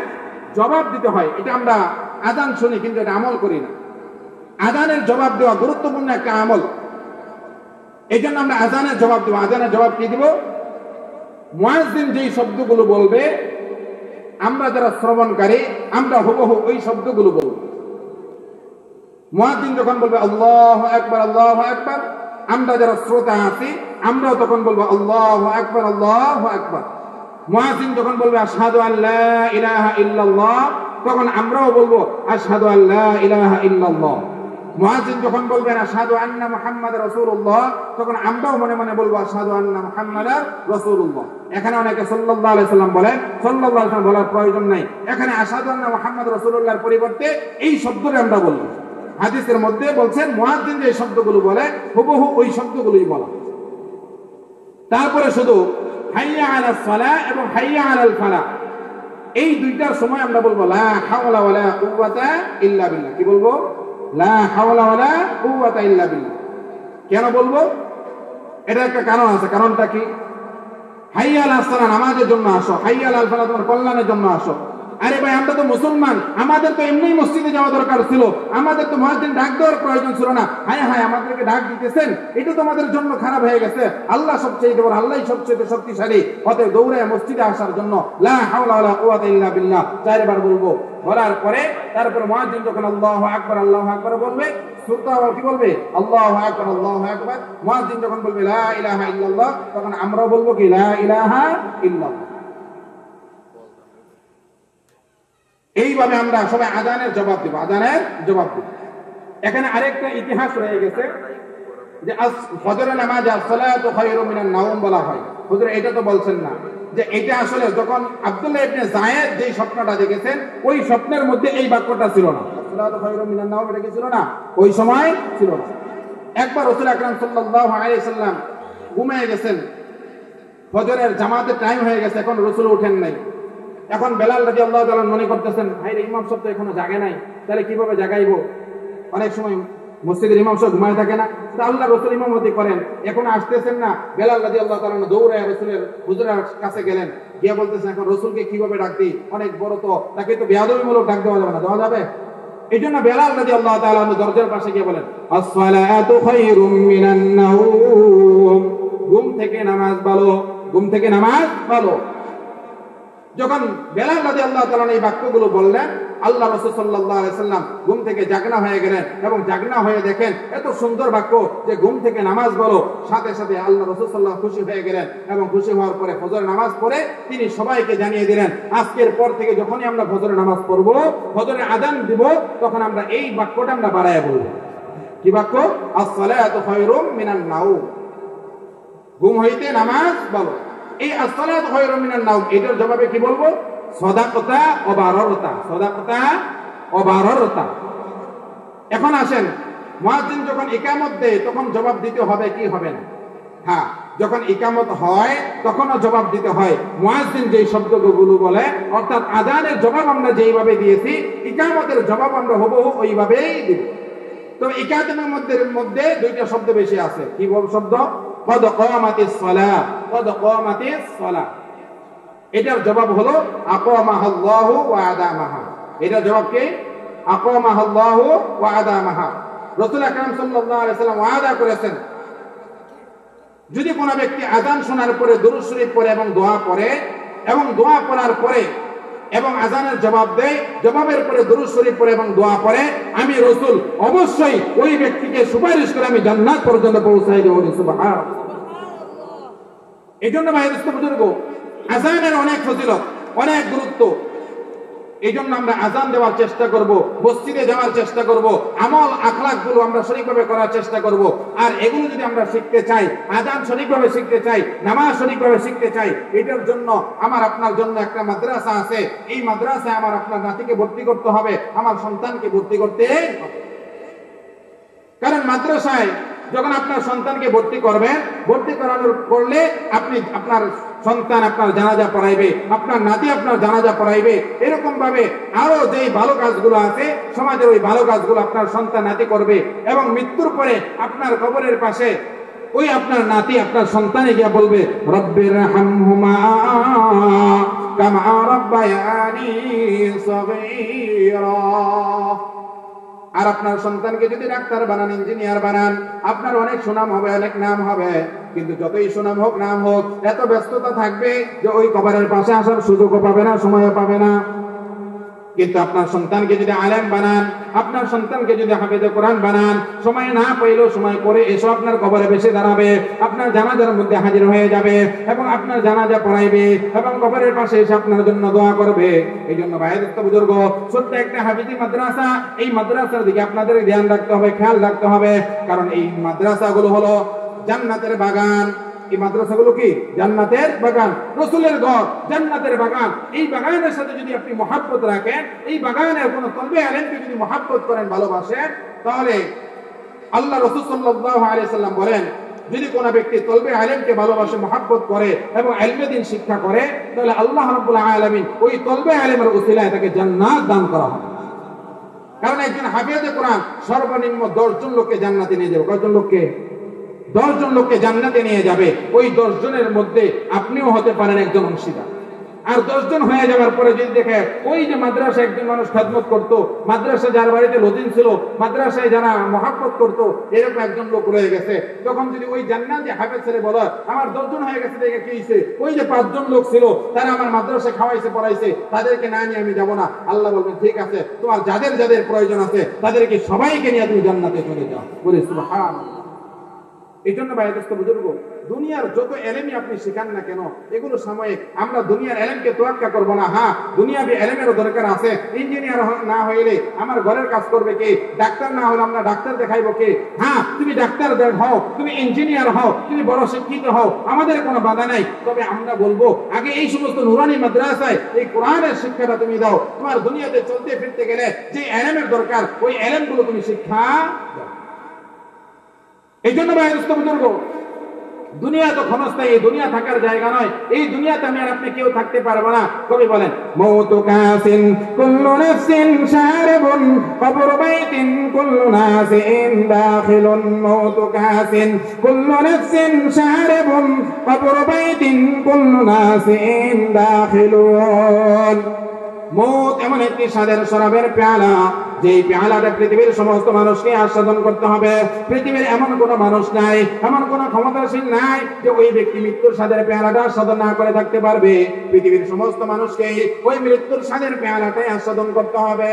জবাব দিতে হয়। এটা আমরা আযান শুনি কিন্তু এটা আমল করি না। আযানের জবাব দেওয়া গুরুত্বপূর্ণ একটা আমল, এই জন্য আমরা আযানের জবাব দেব। আযানের জবাব কি দিব? মুয়াজ্জিন যেই শব্দগুলো বলবে আমরা যারা শ্রবণকারী আমরা হুবহু ওই শব্দগুলো বলবো। মুয়াজ্জিন যখন বলবে আল্লাহু আকবার আল্লাহু আকবার, আমরা যারা শ্রোতা আছি আমরাও তখন বলবো আল্লাহু আকবার আল্লাহু আকবার। মুয়াজ্জিন যখন বলবে আশহাদু আল্লা ইলাহা ইল্লাল্লাহ, তখন আমরাও বলবো আশহাদু আল্লা ইলাহা ইল্লাল্লাহ। মুয়াজ্জিন যখন বলবেন আশহাদু আন্না মুহাম্মাদার রাসূলুল্লাহ, তখন আমরাও মনে মনে বলবো আশহাদু আন্না মুহাম্মাদার রাসূলুল্লাহ। এখানে অনেকে সাল্লাল্লাহু আলাইহি সাল্লাম বলেন, সাল্লাল্লাহু আলাইহি সাল্লাম বলার প্রয়োজন নাই। এখানে আশহাদু আন্না মুহাম্মাদার রাসূলুল্লাহর পরিবর্তে এই শব্দটা আমরা বলবো। হাদিসের মধ্যে বলছেন মুয়াজ্জিন যে শব্দগুলো বলে হুবহু ওই শব্দগুলোই বলা। তারপরে শুধু হাইয়া আলাস সালাহ এবং হাইয়া আলাল ফালাহ, এই দুইটার সময় আমরা বলবো লা হাওলা ওয়ালা কুওয়াতা ইল্লা বিল্লাহ। কি বলবো? লা হাওলা ওয়ালা কুওয়াতা ইল্লা বিল্লাহ। কেন বলবো? এটা একটা কারণ আছে। কারণটা কি? হাইয়া আলাস সালাহ নামাজের জন্য আসো, হাইয়া আলাল ফালাহ তোমার কল্যাণের জন্য আসো। আরে ভাই আমরা তো মুসলমান, আমাদের তো এমনি মসজিদে যাওয়া দরকার ছিল, আমাদের তো মুয়াজ্জিন ডাক দেওয়ার প্রয়োজন ছিল না। হায় হায় আমাদেরকে ডাক দিতেছেন, এটা তো আমাদের জন্য খারাপ হয়ে গেছে। আল্লাহ সবচেয়ে বড়, আল্লাহই সবচেয়ে শক্তিশালী, অতএব দৌড়ে মসজিদে আসার জন্য লা হাওলা ওয়ালা কুওয়াতা ইল্লা বিল্লাহ 4 বার বলবো। বলার পরে তারপরে মুয়াজ্জিন যখন আল্লাহু আকবার বলবে, শ্রোতাও কি বলবে? আল্লাহু আকবার আল্লাহু আকবার। মুয়াজ্জিন যখন বলবে লা ইলাহা ইল্লাল্লাহ, তখন আমরা বলবো কি লা ইলাহা ইল্লাল্লাহ। এইভাবে আমরা সবাই আযানের জবাব দেব, আযানের জবাব দেব। এখানে আরেকটা ইতিহাস রয়ে গেছে যে ফজরের নামাজে as-সালাতু খায়রুম মিনান নাওম বলা হয়। হুজুর এটা তো বলছেন না যে এটা আসলে যখন আব্দুল্লাহ ইবনে যায়েদ যে স্বপ্নটা দেখেছেন ওই স্বপ্নের মধ্যে এই বাক্যটা ছিল না, as-সালাতু খায়রুম মিনান নাওম এটা কি ছিল না, ওই সময় ছিল না। একবার রাসূল আকরাম সাল্লাল্লাহু আলাইহি সাল্লাম ঘুমিয়ে গেছেন, ফজরের জামাতের টাইম হয়ে গেছে, এখন রাসূল ওঠেন নাই। এখন বেলাল রাদিয়াল্লাহু তাআলা মনে করতেছেন, ভাইরে ইমাম সাহেব তো এখনো জাগে নাই, তাহলে কিভাবে জাগাইবো? অনেক সময় মসজিদের ইমাম সাহেব ঘুমায় থাকে না, তা আল্লাহ রাসূল ইমামতি করেন, এখন আসতেছেন না। বেলাল রাদিয়াল্লাহু তাআলা দৌড়ে রাসূলের হুজুরের কাছে গেলেন, গিয়ে বলতেছেন এখন রাসূলকে কিভাবে ডাক দিই, অনেক বড় তো, তাকে তো বেয়াদবিমূলক ডাক দেওয়া যাবে না, দেওয়া যাবে? এই জন্য বেলাল রাদিয়াল্লাহু তাআলা দরজার পাশে গিয়ে বলেন as-সালাতু খায়রুম মিনান নাওম, ঘুম থেকে নামাজ ভালো, ঘুম থেকে নামাজ ভালো। যখন বেলাল রাদিয়াল্লাহু তাআলা এই বাক্যগুলো বললেন, আল্লাহ রাসূল সাল্লাল্লাহু আলাইহি সাল্লাম ঘুম থেকে জাগনা হয়ে গেলেন এবং জাগনা হয়ে দেখেন এত সুন্দর বাক্য যে ঘুম থেকে নামাজ বলো, সাথে সাথে আল্লাহ রাসূল সাল্লাল্লাহু খুশি হয়ে গেলেন এবং খুশি হওয়ার পরে ফজর নামাজ পড়ে তিনি সবাইকে জানিয়ে দিলেন আজকের পর থেকে যখনই আমরা ফজরের নামাজ পড়ব, ফজরের আযান দিব, তখন আমরা এই বাক্যটা আমরা বাড়ায়া বলবো। কি বাক্য? as-সালাতু খায়রুম মিনান নাওম, ঘুম হইতে নামাজ বলো। এই as-সালাতু খায়রুম মিনান নাওম এটার জবাবে কি বলবো? সাদাকাতা ওয়া বাররতা, সাদাকাতা ওয়া বাররতা। এখন আসেন, মুয়াজ্জিন যখন ইকামত দেয় তখন জবাব দিতে হবে কি হবে না? হ্যাঁ, যখন ইকামত হয় তখনও জবাব দিতে হয়। মুয়াজ্জিন যেই শব্দগুলো বলে, অর্থাৎ আযানের জবাব আমরা যেইভাবে দিয়েছি, ইকামতের জবাব আমরা হুবহু ওইভাবেই দিব। তো ইকামতের মধ্যে দুইটা শব্দ বেশি আছে। কি শব্দ? কদ কামাতিস সালাহ, কদ কামাতিস সালাহ। এটার জবাব হলো আকামাহাল্লাহু ওয়া আদামাহা। এটার জবাব কি? আকামাহাল্লাহু ওয়া আদামাহা। রাসূল আকরাম সাল্লাল্লাহু আলাইহি সাল্লাম ওয়াদা করেছেন, যদি কোনো ব্যক্তি আযান শোনার পরে দুরূদ শরীফ পড়ে এবং দোয়া পড়ে এবং দোয়া পড়ার পরে এবং আযানের জবাব দেয়, জবাবের পরে দুরূদ শরীফ পড়ে এবং দোয়া পড়ে, আমি রাসূল অবশ্যই ওই ব্যক্তিকে সুপারিশ করে আমি জান্নাত পর্যন্ত পৌঁছাই দেব। সুবহানাল্লাহ। এইজন্য ভাই বুজুর্গ, আযানের অনেক ফজিলত, অনেক গুরুত্ব। এই জন্য আমরা আযান দেওয়ার চেষ্টা করব, মসজিদে যাওয়ার চেষ্টা করব, আমল আখলাক গুলো আমরা সঠিকভাবে করার চেষ্টা করব। আর এগুলো যদি আমরা শিখতে চাই, আযান সঠিকভাবে শিখতে চাই, নামাজ সঠিকভাবে শিখতে চাই, এটার জন্য আমার আপনার জন্য একটা মাদ্রাসা আছে। এই মাদ্রাসায় আমার আপনার নাতিকে ভর্তি করতে হবে, আমার সন্তানকে ভর্তি করতে হবে। কারণ মাদ্রাসায় যখন আপনার সন্তানকে ভর্তি করবেন, ভর্তি করানোর করলে আপনি আপনার সন্তান আপনার জানাজা পড়াইবে, আপনার নাতি আপনার জানাজা পড়াইবে। এরকম ভাবে আরো যে ভালো কাজগুলো আছে সমাজের, ওই ভালো কাজগুলো আপনার সন্তান নাতি করবে এবং মৃত্যুর পরে আপনার কবরের পাশে ওই আপনার নাতি আপনার সন্তানে গিয়ে বলবে রব্বিরহামহুমা কামা রাব্বায়ানি সগীরা। আর আপনার সন্তানকে যদি ডাক্তার বানান, ইঞ্জিনিয়ার বানান, আপনার অনেক সুনাম হবে, অনেক নাম হবে। কিন্তু যতই সুনাম হোক, নাম হোক, এত ব্যস্ততা থাকবে যে ওই কবরের পাশে আসার সুযোগও পাবে না, সময়ও পাবে না। কিন্তু আপনার সন্তানকে যদি আলেম বানান, আপনার সন্তানকে যদি হাফেজে কোরআন বানান, সময় না পাইলেও সময় করে এসো আপনার কবরে বেশি দাঁড়াবে, আপনার জানাজার মধ্যে হাজির হয়ে যাবে এবং আপনার জানাজা পড়াইবে এবং কবরের পাশে এসে আপনার জন্য দোয়া করবে। এই জন্য ভাইয়ের বুজুর্গ, ছোট্ট একটা হাফেজি মাদ্রাসা, এই মাদ্রাসার দিকে আপনাদের ধ্যান রাখতে হবে, খেয়াল রাখতে হবে। কারণ এই মাদ্রাসাগুলো হলো জান্নাতের বাগান। এই মাদ্রাসাগুলো কি? জান্নাতের বাগান, রাসূলের ঘর, জান্নাতের বাগান। এই বাগানের সাথে যদি আপনি মহব্বত রাখেন, এই বাগানের কোন তলবে আলেমকে যদি মহব্বত করেন, ভালোবাসেন, তাহলে আল্লাহ রাসূল সাল্লাল্লাহু আলাইহি সাল্লাম বলেন, যদি কোন ব্যক্তি তলবে আলেমকে ভালোবাসে, মহব্বত করে এবং ইলমে দ্বীন শিক্ষা করে, তাহলে আল্লাহ রাব্বুল আলামিন ওই তলবে আলেমের উসিলায় তাকে জান্নাত দান করা হবে। কারণ একজন হাফেজে কোরআন সর্বনিম্ন 10 জন লোককে জান্নাতে নিয়ে যাবে। কয়জন লোককে? 10 জন লোককে জান্নাতে নিয়ে যাবে। ওই 10 জনের মধ্যে আপনিও হতে পারেন একজন অংশীদার। আর 10 জন হয়ে যাওয়ার পরে যদি দেখে ওই যে মাদ্রাসায় একজন মানুষ খেদমত করতো, মাদ্রাসা যার বাড়িতে লজিন ছিল, মাদ্রাসায় যারা মহাব্বত করতো, এরকম একজন লোক রয়ে গেছে, তখন যদি ওই জান্নাতি হাফেজ ছেড়ে বলে আমার 10 জন হয়ে গেছে, দেখে কি হয়েছে, ওই যে 5 জন লোক ছিল তারা আমার মাদ্রাসায় খাওয়াইছে পড়াইছে, তাদেরকে না নিয়ে আমি যাব না। আল্লাহ বলবেন ঠিক আছে, তোমার যাদের যাদের প্রয়োজন আছে তাদেরকে সবাইকে নিয়ে তুমি জান্নাতে চলে যাও। বলে সুবহানাল্লাহ। এই জন্য ভাই দোস্ত বুজুর্গ, দুনিয়ার যত এলেমই আপনি শিখান না কেন, এগুলো সাময়িক। আমরা দুনিয়ার এলেমকে তোয়াক্কা করবো না। হ্যাঁ, দুনিয়াবি এলেমেরও দরকার আছে। ইঞ্জিনিয়ার না হইলে আমার ঘরের কাজ করবে কে? ডাক্তার না হলে আমরা ডাক্তার দেখাইবো কে? হ্যাঁ, তুমি ডাক্তার হও, তুমি ইঞ্জিনিয়ার হও, তুমি বড় শিক্ষিত হও, আমাদের কোনো বাধা নাই। তবে আমরা বলবো আগে এই সমস্ত নুরানি মাদ্রাসায় এই কোরআনের শিক্ষাটা তুমি দাও। তোমার দুনিয়াতে চলতে ফিরতে গেলে যে এলেমের দরকার, ওই এলেমগুলো তুমি শিক্ষা দাও। এই জন্য ভাই দোস্ত বুজুর্গ, দুনিয়া তো ক্ষণস্থায়ী, দুনিয়া থাকার জায়গা নয়। এই দুনিয়াতে আমি আর আপনি কেউ থাকতে পারবো না। কবি বলেন মৌতু কাসিন কুল্লু নাফসিন শারিবুন কবর বাইতিন কুল্লু নাসিন দাখিলুন। মৌতু কাসিন কুল্লু নাফসিন শারিবুন কবর বাইতিন কুল্লু নাসিন দাখিলুন। মৌত এমন একটি স্বাদের শরাবের পেয়ালা, যে পেয়ালাটা পৃথিবীর সমস্ত মানুষকে আস্বাদন করতে হবে। পৃথিবীর এমন কোন মানুষ নাই, এমন কোন ক্ষমতাশীল নাই যে ওই ব্যক্তি মৃত্যুর স্বাদের পেয়ালাটা আস্বাদন না করে থাকতে পারবে। পৃথিবীর সমস্ত মানুষকে ওই মৃত্যুর স্বাদের পেয়ালাটাই আস্বাদন করতে হবে।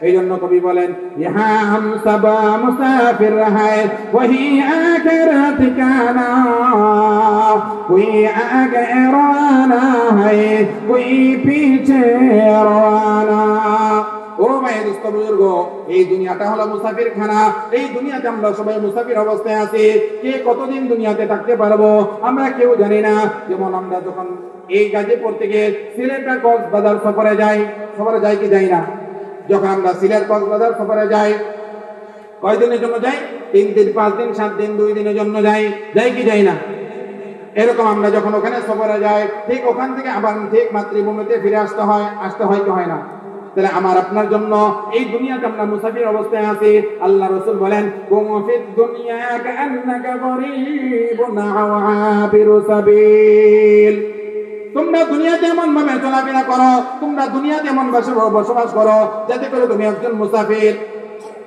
এই জন্য কবি বলেন ইহা হাম সব মুসাফির হ্যায় ওহি আখির ঠিকানা, কোই আগে রওয়ানা হ্যায় কোই পিছে রওয়ানা। ও ভাই দোস্ত বুজুর্গ, এই দুনিয়াটা হলো মুসাফির খানা। এই দুনিয়াতে আমরা সবাই মুসাফির অবস্থায় আছি। কে কতদিন দুনিয়াতে থাকতে পারবো আমরা কেউ জানি না। যেমন আমরা যখন এই গাজীপুর থেকে সিলেট বা কক্সবাজার সফরে যাই, সফরে যাই কি যাই না? যখন আমরা সিলেট কক্সবাজার সফরে যাই, কয়দিনের জন্য যাই? 3 দিন, 5 দিন, 7 দিন, 2 দিনের জন্য যাই, যাই কি যাই না? এরকম আমরা যখন ওখানে সফরে যাই, ঠিক ওখান থেকে আবার ঠিক মাতৃভূমিতে ফিরে আসতে হয় কি হয় না? তাহলে আমার আপনার জন্য এই দুনিয়াতে আমরা মুসাফির অবস্থায় আছি। আল্লাহ রাসূল বলেন কুম ফিদ দুনিয়া কাআন্নাকা গরীবুন আও আবিরু সাবিল। তোমরা দুনিয়াতে এমন ভাবে চলাফেরা করো, তোমরা দুনিয়াতে এমন বসবাস করো যাতে করে তুমি একজন মুসাফির।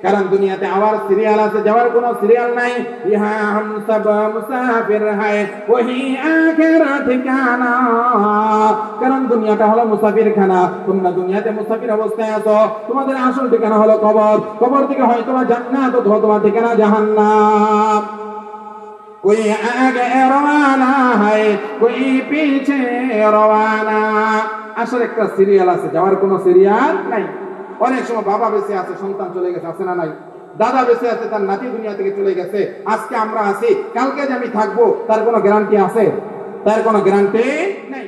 কারণ দুনিয়াতে আবার সিরিয়াল আছে, যাওয়ার কোনো সিরিয়াল নাই। ইহা হাম সব মুসাফির হ্যায় ওহি আখির ঠিকানা। কারণ দুনিয়াটা হলো মুসাফির খানা। তোমরা দুনিয়াতে মুসাফির অবস্থায় আছো, তোমাদের আসল ঠিকানা হলো কবর। কবর থেকে হয়তো জান্নাত অথবা তোমার ঠিকানা জাহান্নাম। कोई आगे रवाना है कोई पीछे रवाना। আসলে একটা সিরিয়াল আছে, যাওয়ার কোনো সিরিয়াল নাই। অনেক সময় বাবা বেঁচে আছে, সন্তান চলে গেছে, আছে না নাই? দাদা বেঁচে আছে, তার নাতি দুনিয়া থেকে চলে গেছে। আজকে আমরা আছি, কালকে যে আমি থাকবো তার কোনো গ্যারান্টি আছে? তার কোনো গ্যারান্টি নেই।